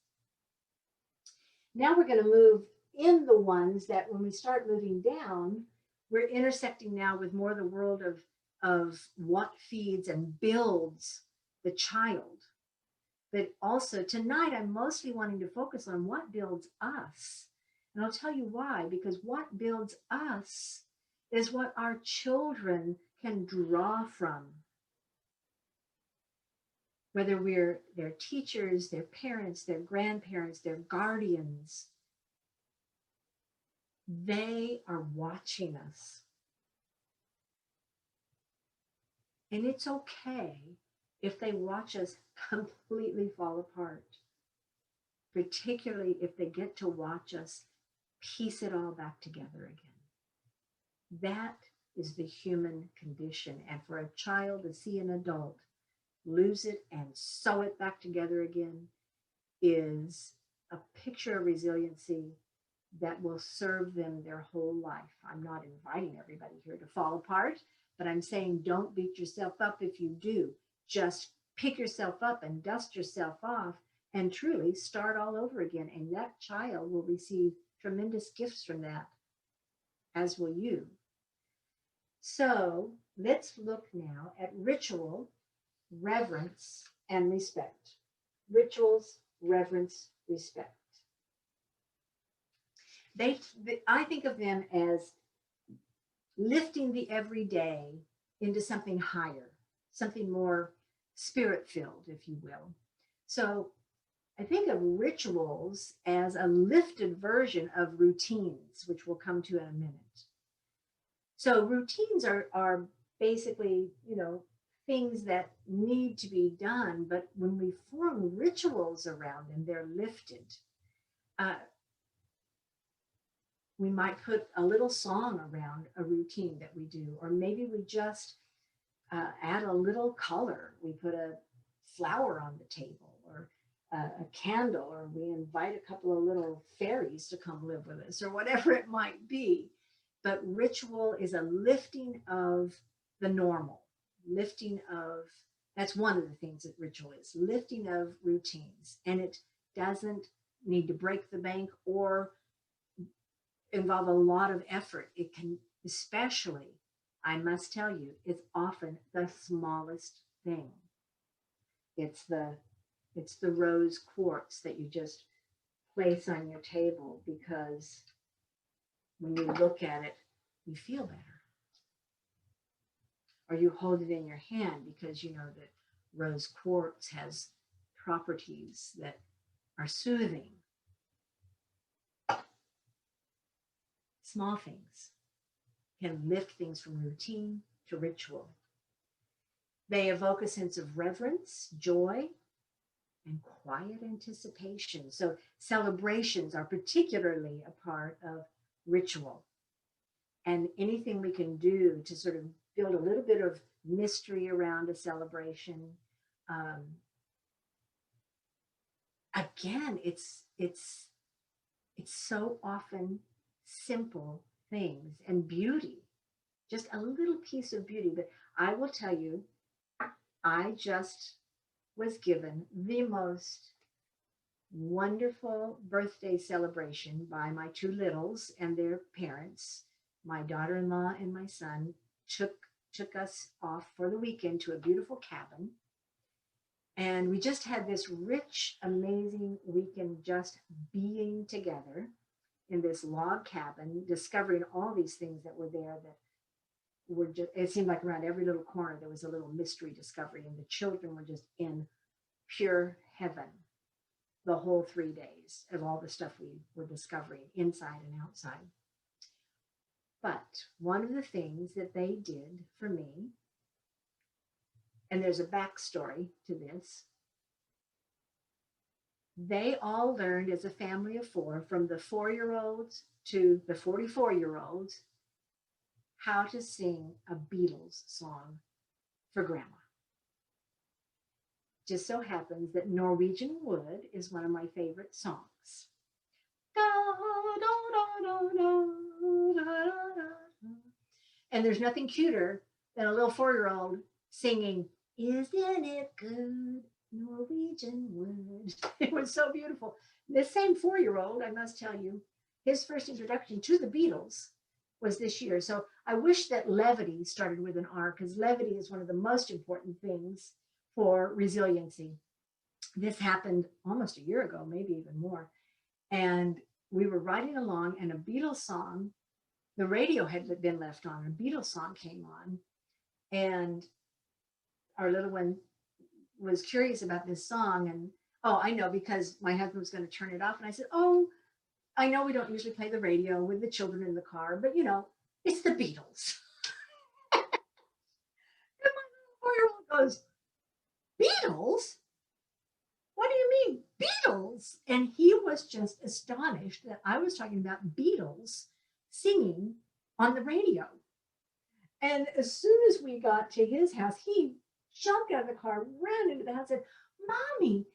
Now we're going to move in the ones that when we start moving down, we're intersecting now with more the world of what feeds and builds the child. But also tonight, I'm mostly wanting to focus on what builds us. And I'll tell you why, because what builds us is what our children can draw from. Whether we're their teachers, their parents, their grandparents, their guardians, they are watching us. And it's okay if they watch us completely fall apart, particularly if they get to watch us piece it all back together again. That is the human condition. And for a child to see an adult lose it and sew it back together again is a picture of resiliency that will serve them their whole life. I'm not inviting everybody here to fall apart, but I'm saying don't beat yourself up if you do. Just pick yourself up and dust yourself off and truly start all over again. And that child will receive tremendous gifts from that, as will you. So let's look now at ritual, reverence, and respect. Rituals, reverence, respect. I think of them as lifting the everyday into something higher, something more spirit-filled, if you will. So I think of rituals as a lifted version of routines, which we'll come to in a minute. So routines are basically, things that need to be done, but when we form rituals around them, they're lifted. We might put a little song around a routine that we do, or maybe we just add a little color. We put a flower on the table, or a candle, or we invite a couple of little fairies to come live with us, or whatever it might be. But ritual is a lifting of the normal, that's one of the things that ritual is, lifting of routines. And it doesn't need to break the bank or involve a lot of effort. It can, especially, I must tell you, it's often the smallest thing. It's the rose quartz that you just place on your table because when you look at it, you feel better. Or you hold it in your hand because you know that rose quartz has properties that are soothing. Small things can lift things from routine to ritual. They evoke a sense of reverence, joy, and quiet anticipation. So celebrations are particularly a part of ritual. And anything we can do to sort of build a little bit of mystery around a celebration. Again, it's so often simple things and beauty, just a little piece of beauty. But I will tell you, I just was given the most wonderful birthday celebration by my two littles and their parents. My daughter-in-law and my son took us off for the weekend to a beautiful cabin. And we just had this rich, amazing weekend just being together in this log cabin, discovering all these things that were there that were just, it seemed like around every little corner there was a little mystery discovery, and the children were just in pure heaven the whole 3 days of all the stuff we were discovering inside and outside. But one of the things that they did for me, and there's a backstory to this, they all learned as a family of four, from the 4-year-olds to the 44-year-olds, how to sing a Beatles song for Grandma. Just so happens that Norwegian Wood is one of my favorite songs. And there's nothing cuter than a little 4-year-old singing, "Isn't it good, Norwegian Wood?" It was so beautiful. This same 4-year-old, I must tell you, his first introduction to the Beatles was this year. So I wish that levity started with an R, because levity is one of the most important things for resiliency. This happened almost a year ago, maybe even more. And we were riding along, and a Beatles song, the radio had been left on, a Beatles song came on, and our little one was curious about this song. And oh, I know, because my husband was going to turn it off. And I said, "Oh, I know we don't usually play the radio with the children in the car, but you know, it's the Beatles." And my little 4-year-old goes, "Beatles? What do you mean, Beatles?" And he was just astonished that I was talking about Beatles singing on the radio. And as soon as we got to his house, he jumped out of the car, ran into the house, and said, "Mommy,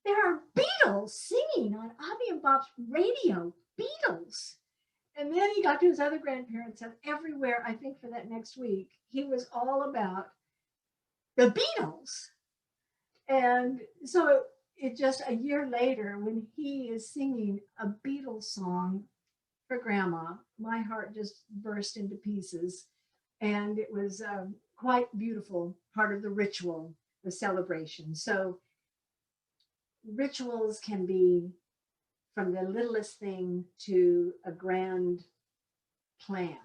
there are Beatles singing on Abby and Bob's radio, Beatles." And then he got to his other grandparents, and everywhere, I think for that next week, he was all about the Beatles. And so it just a year later, when he is singing a Beatles song for Grandma, my heart just burst into pieces. And it was quite beautiful, part of the ritual, the celebration. So rituals can be from the littlest thing to a grand plan,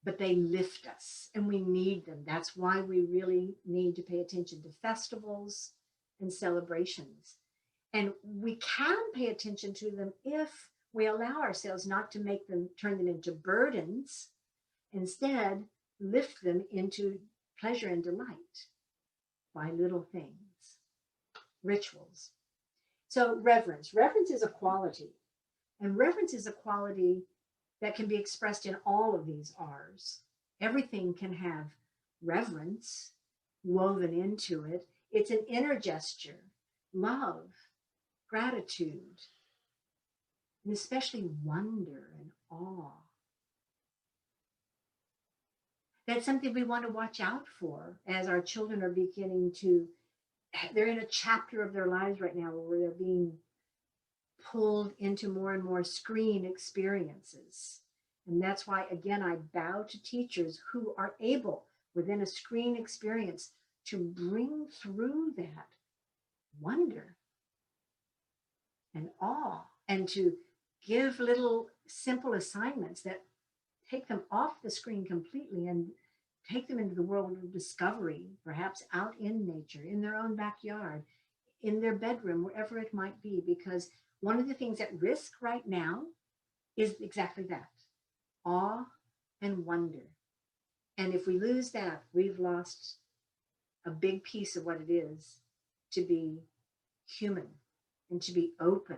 but they lift us, and we need them. That's why we really need to pay attention to festivals and celebrations. And we can pay attention to them if we allow ourselves not to make them, turn them into burdens. Instead, lift them into pleasure and delight by little things, rituals. So reverence. Reverence is a quality. And reverence is a quality that can be expressed in all of these R's. Everything can have reverence woven into it. It's an inner gesture, love, gratitude, and especially wonder and awe. That's something we want to watch out for as our children are beginning to, they're in a chapter of their lives right now where they're being pulled into more and more screen experiences. And that's why, again, I bow to teachers who are able, within a screen experience, to bring through that wonder and awe, and to give little simple assignments that take them off the screen completely and take them into the world of discovery, perhaps out in nature, in their own backyard, in their bedroom, wherever it might be. Because one of the things at risk right now is exactly that, awe and wonder. And if we lose that, we've lost a big piece of what it is to be human and to be open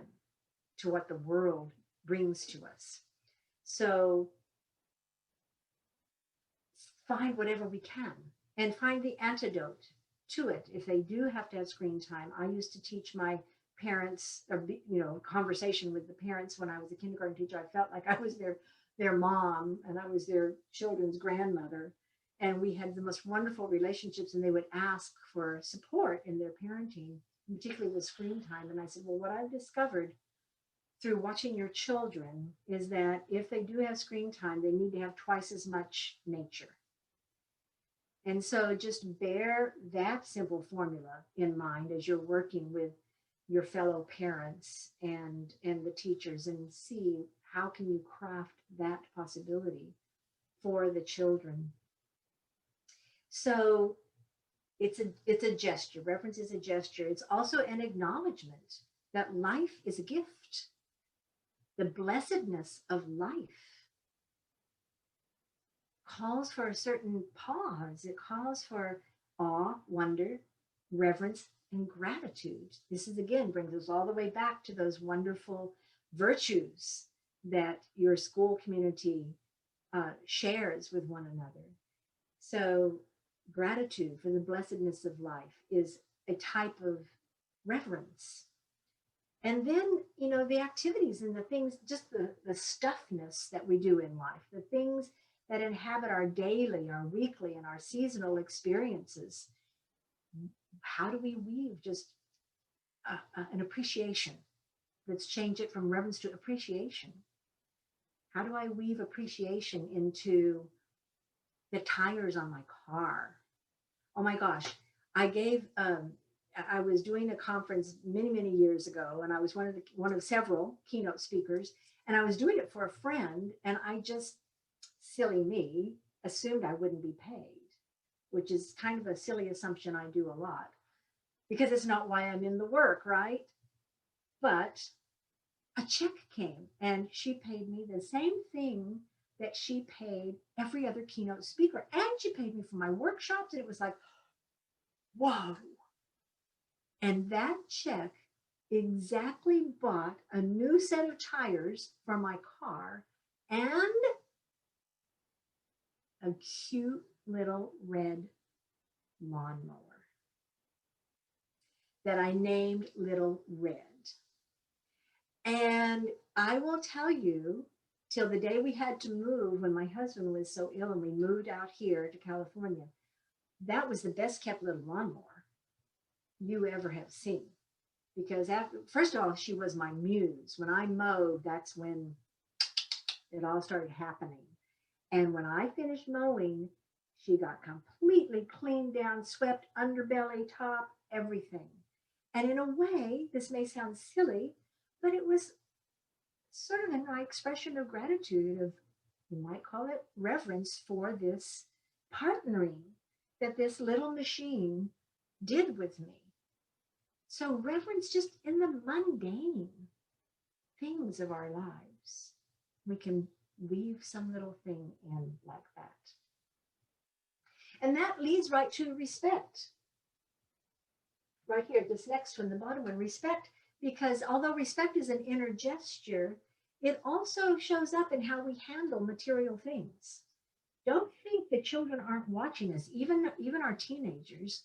to what the world brings to us. So find whatever we can and find the antidote to it. If they do have to have screen time, I used to teach my parents, or conversation with the parents when I was a kindergarten teacher. I felt like I was their mom and I was their children's grandmother. And we had the most wonderful relationships, and they would ask for support in their parenting, particularly with screen time. And I said, well, what I've discovered through watching your children is that if they do have screen time, they need to have twice as much nature. And so just bear that simple formula in mind as you're working with your fellow parents and the teachers, and see how can you craft that possibility for the children. So it's a gesture. Reverence is a gesture. It's also an acknowledgement that life is a gift. The blessedness of life calls for a certain pause. It calls for awe, wonder, reverence, and gratitude. This is, again, brings us all the way back to those wonderful virtues that your school community shares with one another. So gratitude for the blessedness of life is a type of reverence. And then, the activities and the things, just the stuffness that we do in life, the things that inhabit our daily, our weekly, and our seasonal experiences. How do we weave just an appreciation? Let's change it from reverence to appreciation. How do I weave appreciation into the tires on my car? Oh my gosh, I was doing a conference many, many years ago, and I was one of several keynote speakers, and I was doing it for a friend, and I just, silly me, assumed I wouldn't be paid, which is kind of a silly assumption I do a lot, because it's not why I'm in the work, right? But a check came, and she paid me the same thing that she paid every other keynote speaker, and she paid me for my workshops, and it was like, whoa. And that check exactly bought a new set of tires for my car and a cute little red lawnmower that I named Little Red. And I will tell you, till the day we had to move, when my husband was so ill and we moved out here to California, that was the best kept little lawnmower you ever have seen. Because first of all, she was my muse. When I mowed, that's when it all started happening. And when I finished mowing, she got completely cleaned down, swept, underbelly, top, everything. And in a way, this may sound silly, but it was sort of my expression of gratitude, of, you might call it reverence, for this partnering that this little machine did with me. So reverence just in the mundane things of our lives. We can weave some little thing in like that. And that leads right to respect. Right here, this next one, the bottom one, respect, because although respect is an inner gesture, it also shows up in how we handle material things. Don't think that children aren't watching us, even our teenagers,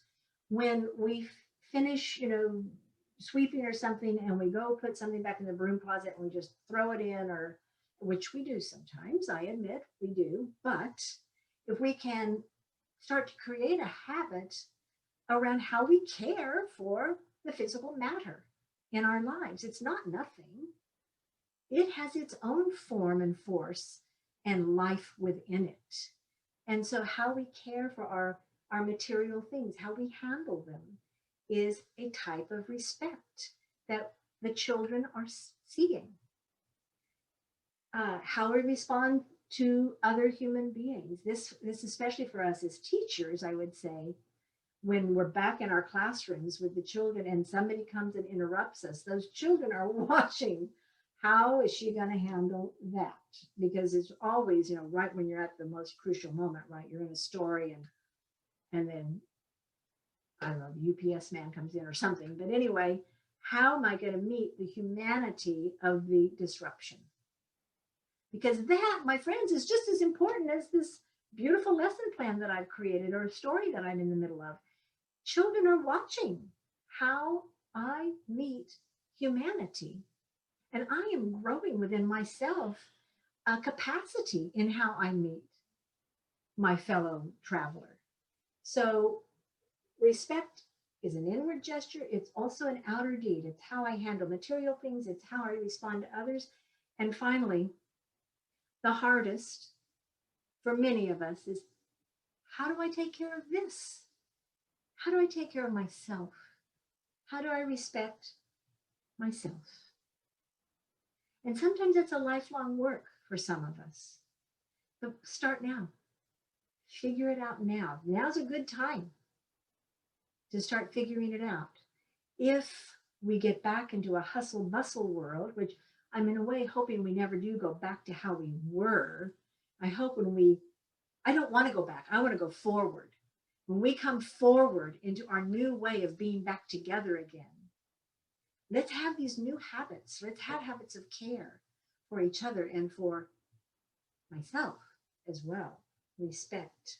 when we finish, sweeping or something, and we go put something back in the broom closet and we just throw it in, or which we do sometimes, I admit we do. But if we can start to create a habit around how we care for the physical matter in our lives, it's not nothing. It has its own form and force and life within it. And so how we care for our material things, how we handle them, is a type of respect that the children are seeing. How we respond to other human beings. This especially for us as teachers, I would say, when we're back in our classrooms with the children and somebody comes and interrupts us, those children are watching. How is she going to handle that? Because it's always, right when you're at the most crucial moment, right? You're in a story and then, I don't know, the UPS man comes in or something. But anyway, How am I going to meet the humanity of the disruption? Because that, my friends, is just as important as this beautiful lesson plan that I've created or a story that I'm in the middle of. Children are watching how I meet humanity. And I am growing within myself a capacity in how I meet my fellow traveler. So respect is an inward gesture. It's also an outer deed. It's how I handle material things. It's how I respond to others. And finally, the hardest for many of us is, how do I take care of this? How do I take care of myself? How do I respect myself? And sometimes it's a lifelong work for some of us. But start now. Figure it out now. Now's a good time to start figuring it out. If we get back into a hustle bustle world, which I'm in a way hoping we never do go back to how we were. I hope I don't want to go back. I want to go forward. When we come forward into our new way of being back together again, let's have these new habits. Let's have habits of care for each other and for myself as well. Respect.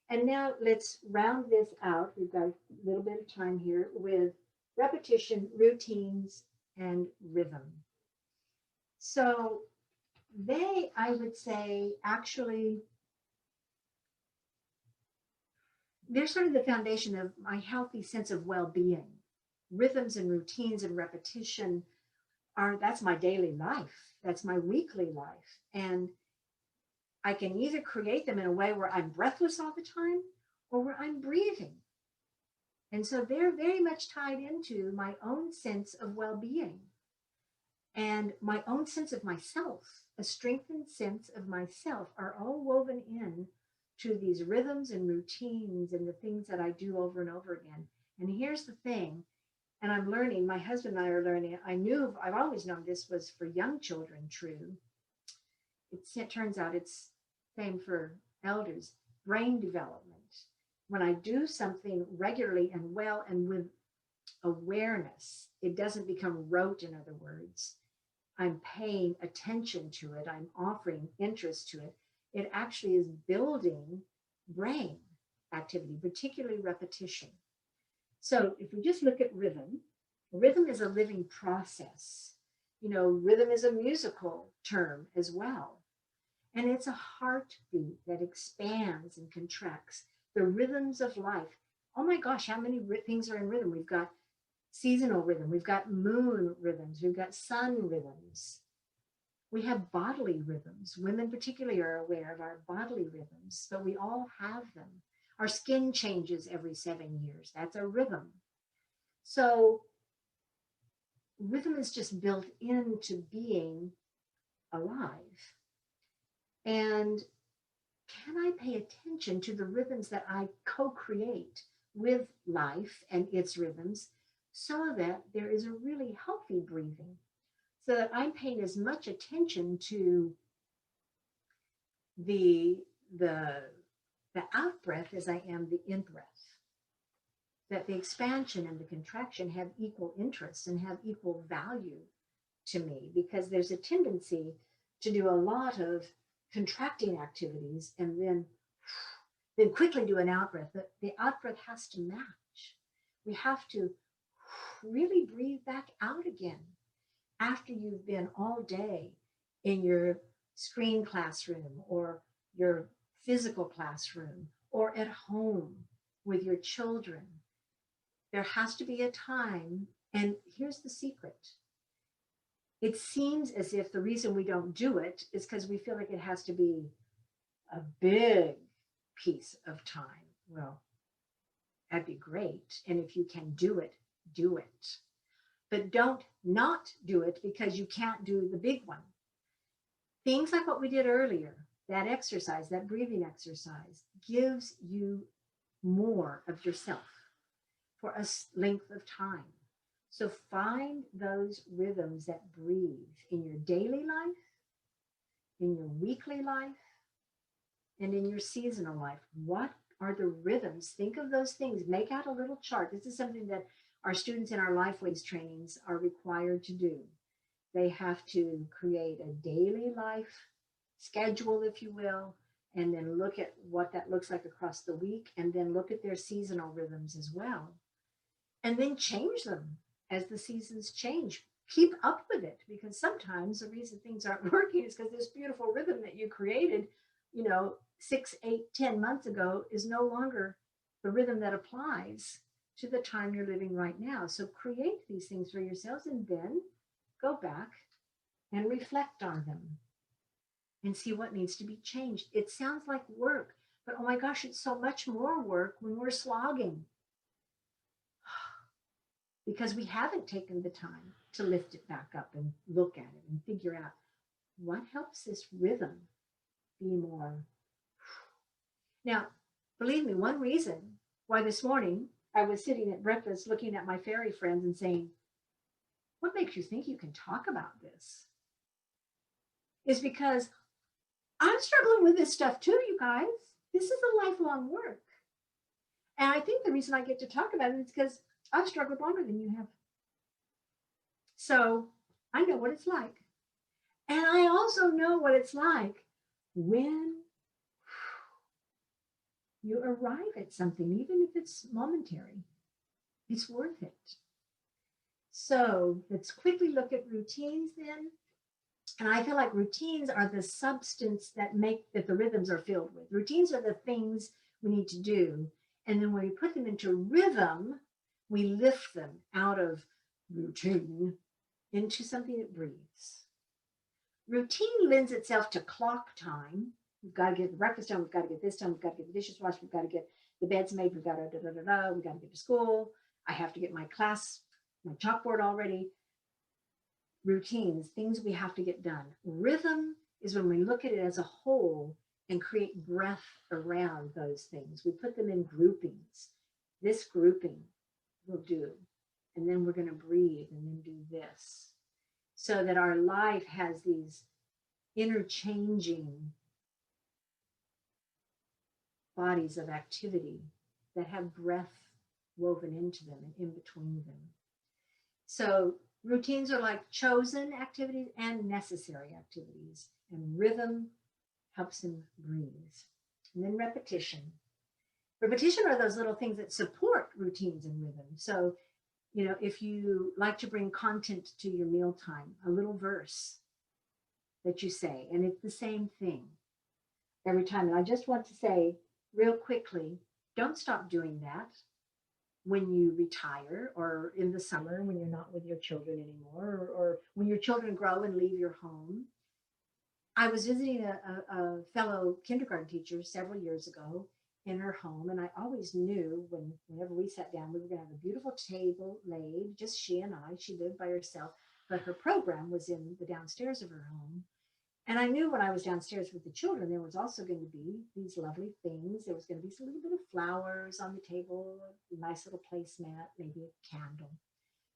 And now let's round this out. We've got a little bit of time here with repetition, routines, and rhythm. So they, I would say, actually, they're sort of the foundation of my healthy sense of well-being. Rhythms and routines and repetition that's my daily life. That's my weekly life. And I can either create them in a way where I'm breathless all the time or where I'm breathing. And so they're very much tied into my own sense of well-being and my own sense of myself. A strengthened sense of myself are all woven in to these rhythms and routines and the things that I do over and over again. And here's the thing, and I'm learning, my husband and I are learning, I've always known this was for young children true. It turns out it's same for elders. Brain development. When I do something regularly and well and with awareness, it doesn't become rote, in other words. I'm paying attention to it. I'm offering interest to it. It actually is building brain activity, particularly repetition. So if we just look at rhythm, rhythm is a living process. You know, rhythm is a musical term as well. And it's a heartbeat that expands and contracts. The rhythms of life. Oh my gosh, how many things are in rhythm? We've got seasonal rhythm. We've got moon rhythms. We've got sun rhythms. We have bodily rhythms. Women particularly are aware of our bodily rhythms, but we all have them. Our skin changes every 7 years. That's a rhythm. So rhythm is just built into being alive. And can I pay attention to the rhythms that I co-create with life and its rhythms so that there is a really healthy breathing, so that I'm paying as much attention to the out breath as I am the in breath, that the expansion and the contraction have equal interests and have equal value to me, because there's a tendency to do a lot of contracting activities and then quickly do an out breath. The out breath has to match. We have to really breathe back out again after you've been all day in your screen classroom or your physical classroom or at home with your children. There has to be a time, and here's the secret. It seems as if the reason we don't do it is because we feel like it has to be a big piece of time. Well, that'd be great. And if you can do it, do it. But don't not do it because you can't do the big one. Things like what we did earlier, that exercise, that breathing exercise, gives you more of yourself for a length of time. So find those rhythms that breathe in your daily life, in your weekly life, and in your seasonal life. What are the rhythms? Think of those things. Make out a little chart. This is something that our students in our Lifeways trainings are required to do. They have to create a daily life schedule, if you will, and then look at what that looks like across the week, and then look at their seasonal rhythms as well. And then change them as the seasons change. Keep up with it, because sometimes the reason things aren't working is because this beautiful rhythm that you created, 6, 8, 10 months ago is no longer the rhythm that applies to the time you're living right now. So create these things for yourselves and then go back and reflect on them and see what needs to be changed. It sounds like work, but oh my gosh, it's so much more work when we're slogging because we haven't taken the time to lift it back up and look at it and figure out what helps this rhythm be more. Now, believe me, one reason why this morning I was sitting at breakfast looking at my fairy friends and saying, what makes you think you can talk about this? Is because I'm struggling with this stuff too, you guys. This is a lifelong work. And I think the reason I get to talk about it is because I've struggled longer than you have. So I know what it's like. And I also know what it's like when you arrive at something, even if it's momentary, it's worth it. So let's quickly look at routines then. And I feel like routines are the substance that the rhythms are filled with. Routines are the things we need to do. And then when we put them into rhythm, we lift them out of routine into something that breathes. Routine lends itself to clock time. We've got to get the breakfast done. We've got to get this done. We've got to get the dishes washed. We've got to get the beds made. We've got to We've got to get to school. I have to get my chalkboard all ready. Routines, things we have to get done. Rhythm is when we look at it as a whole and create breath around those things. We put them in groupings. This grouping will do. And then we're going to breathe and then do this. So that our life has these interchanging bodies of activity that have breath woven into them and in between them. So routines are like chosen activities and necessary activities, and rhythm helps them breathe. And then repetition. Repetition are those little things that support routines and rhythm. So, if you like to bring content to your mealtime, a little verse that you say, and it's the same thing every time. And I just want to say real quickly, don't stop doing that when you retire or in the summer when you're not with your children anymore, or when your children grow and leave your home. I was visiting a fellow kindergarten teacher several years ago in her home, and I always knew whenever we sat down, we were going to have a beautiful table laid, just she and I. She lived by herself, but her program was in the downstairs of her home. And I knew when I was downstairs with the children, there was also going to be these lovely things. There was going to be a little bit of flowers on the table, a nice little placemat, maybe a candle.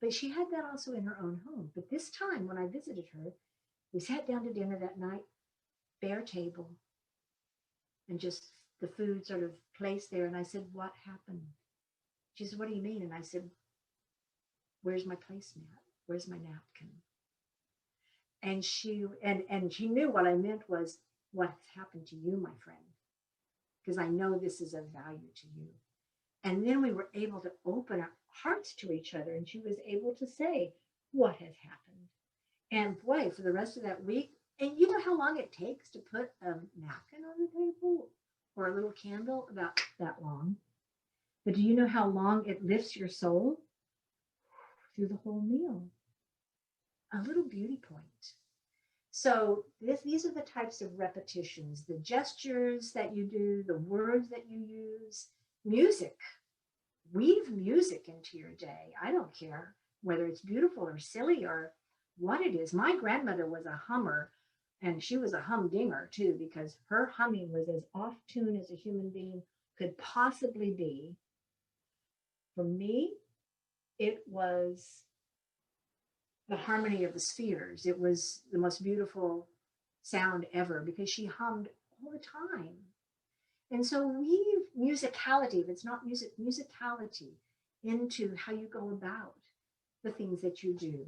But she had that also in her own home. But this time when I visited her, we sat down to dinner that night, bare table, and just the food sort of placed there. And I said, what happened? She said, what do you mean? And I said, where's my placemat? Where's my napkin? And she knew what I meant was, what has happened to you, my friend? Because I know this is of value to you. And then we were able to open our hearts to each other, and she was able to say, what has happened? And boy, for the rest of that week, and you know how long it takes to put a napkin on the table or a little candle? About that long. But do you know how long it lifts your soul? Through the whole meal. A little beauty point. So these are the types of repetitions, the gestures that you do, the words that you use, music. Weave music into your day. I don't care whether it's beautiful or silly or what it is. My grandmother was a hummer, and she was a humdinger too, because her humming was as off tune as a human being could possibly be. For me, it was the harmony of the spheres. It was the most beautiful sound ever because she hummed all the time. And so weave musicality, if it's not music, musicality into how you go about the things that you do.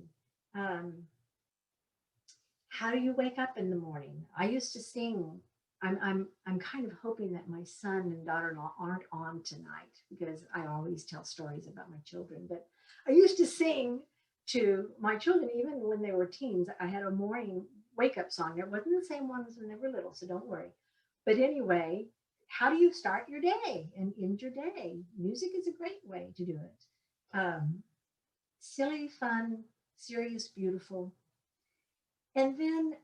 How do you wake up in the morning? I used to sing. I'm kind of hoping that my son and daughter-in-law aren't on tonight because I always tell stories about my children. But I used to sing to my children even when they were teens. I had a morning wake-up song. It wasn't the same one as when they were little, so don't worry. But anyway, how do you start your day and end your day? Music is a great way to do it. Silly, fun, serious, beautiful. And then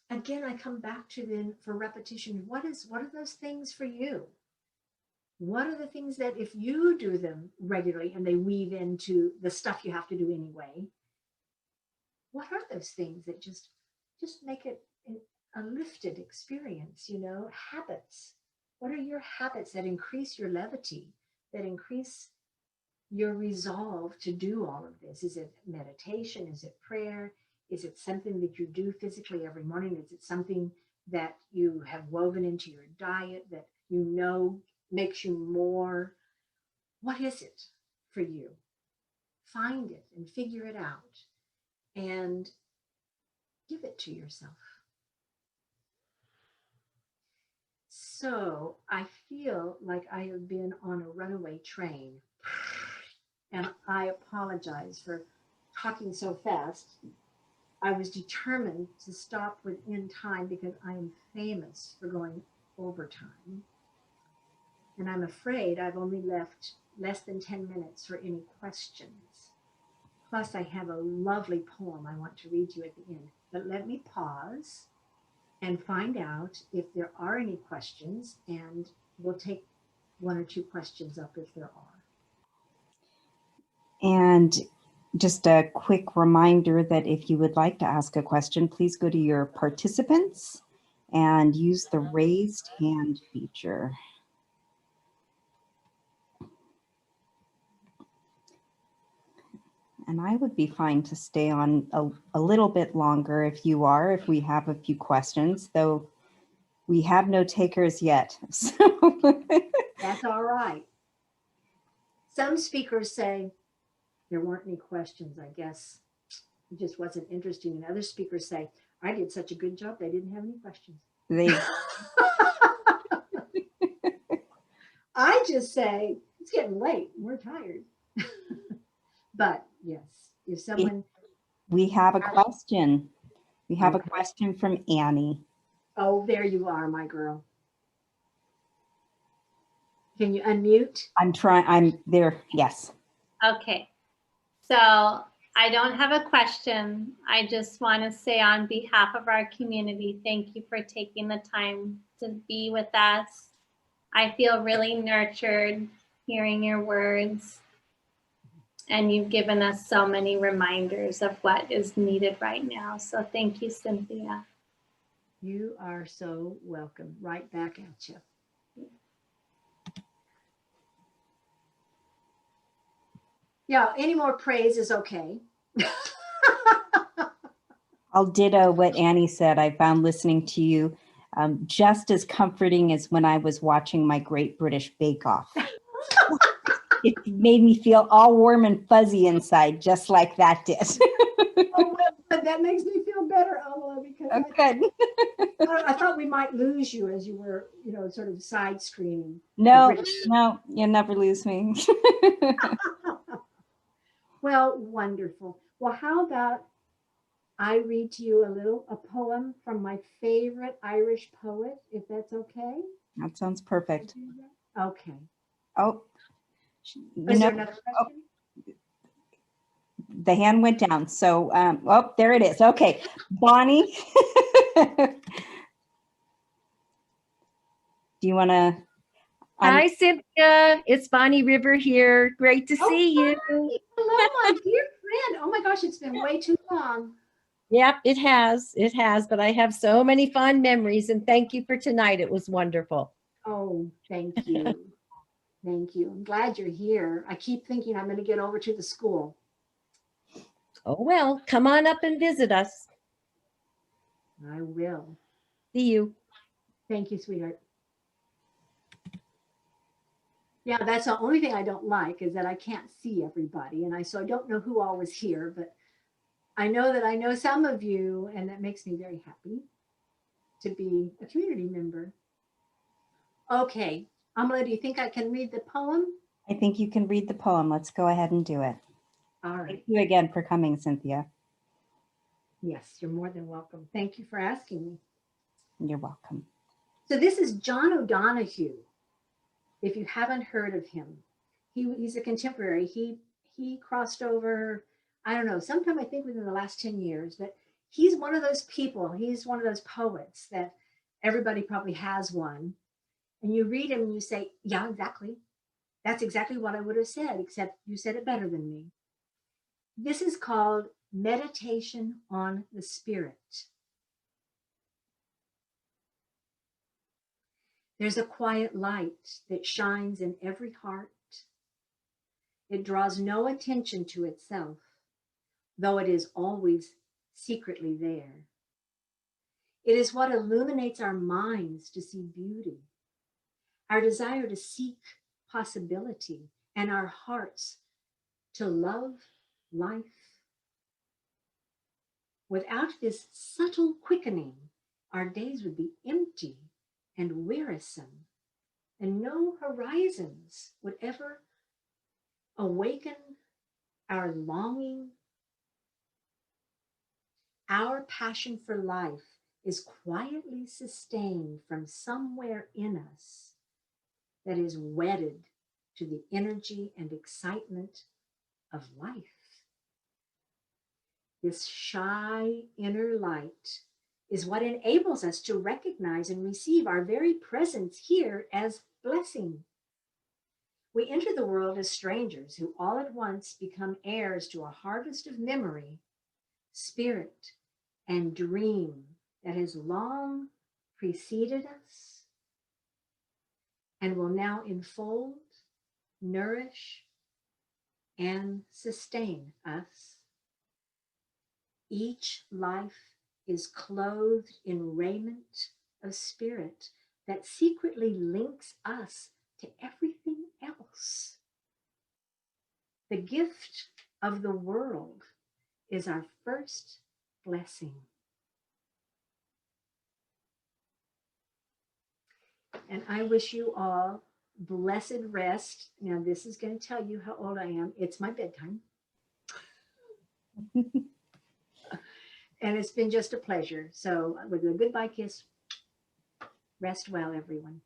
again, I come back to then for repetition. What are those things for you? What are the things that if you do them regularly and they weave into the stuff you have to do anyway, what are those things that just make it a lifted experience, habits? What are your habits that increase your levity, that increase your resolve to do all of this? Is it meditation? Is it prayer? Is it something that you do physically every morning? Is it something that you have woven into your diet that makes you more? What is it for you? Find it and figure it out and give it to yourself. So I feel like I have been on a runaway train, and I apologize for talking so fast. I was determined to stop within time because I am famous for going overtime. And I'm afraid I've only left less than 10 minutes for any questions. Plus, I have a lovely poem I want to read to you at the end. But let me pause and find out if there are any questions, and we'll take one or two questions up if there are. And just a quick reminder that if you would like to ask a question, please go to your participants and use the raised hand feature. And I would be fine to stay on a little bit longer if we have a few questions, though we have no takers yet. So. That's all right. Some speakers say there weren't any questions. I guess it just wasn't interesting. And other speakers say, I did such a good job, they didn't have any questions. I just say, it's getting late. We're tired. But yes, if someone... We have a question. We have a question from Annie. Oh, there you are, my girl. Can you unmute? I'm there, yes. Okay, so I don't have a question. I just want to say on behalf of our community, thank you for taking the time to be with us. I feel really nurtured hearing your words, and you've given us so many reminders of what is needed right now. So thank you, Cynthia. You are so welcome. Right back at you. Yeah, any more praise is okay. I'll ditto what Annie said. I found listening to you just as comforting as when I was watching my Great British Bake Off. It made me feel all warm and fuzzy inside, just like that did. Oh, well, that makes me feel better, Alma, because I thought we might lose you as you were, sort of side screening. No, you never lose me. Well, wonderful. Well, how about I read to you a poem from my favorite Irish poet, if that's okay? That sounds perfect. Okay. Oh, Is there another question? The hand went down. So, oh, there it is. Okay, Bonnie. Do you want to? Hi, Cynthia. It's Bonnie River here. Great to see you. Bonnie. Hello, my dear friend. Oh my gosh, it's been way too long. Yep, it has. It has. But I have so many fond memories, and thank you for tonight. It was wonderful. Oh, thank you. Thank you. I'm glad you're here. I keep thinking I'm going to get over to the school. Oh, well, come on up and visit us. I will. See you. Thank you, sweetheart. Yeah, that's the only thing I don't like is that I can't see everybody. And so I don't know who all was here, but I know that I know some of you, and that makes me very happy to be a community member. Okay, Amala, do you think I can read the poem? I think you can read the poem. Let's go ahead and do it. All right. Thank you again for coming, Cynthia. Yes, you're more than welcome. Thank you for asking me. You're welcome. So this is John O'Donohue. If you haven't heard of him, he's a contemporary. He crossed over, I don't know, sometime I think within the last 10 years, but he's one of those people, he's one of those poets that everybody probably has one. And you read him and you say, yeah, exactly. That's exactly what I would have said, except you said it better than me. This is called Meditation on the Spirit. There's a quiet light that shines in every heart. It draws no attention to itself, though it is always secretly there. It is what illuminates our minds to see beauty, our desire to seek possibility, and our hearts to love life. Without this subtle quickening, our days would be empty and wearisome, and no horizons would ever awaken our longing. Our passion for life is quietly sustained from somewhere in us that is wedded to the energy and excitement of life. This shy inner light is what enables us to recognize and receive our very presence here as blessing. We enter the world as strangers who all at once become heirs to a harvest of memory, spirit, and dream that has long preceded us and will now enfold, nourish, and sustain us. Each life is clothed in raiment of spirit that secretly links us to everything else. The gift of the world is our first blessing. And I wish you all blessed rest. Now, this is going to tell you how old I am. It's my bedtime. And it's been just a pleasure. So with a goodbye kiss, rest well, everyone.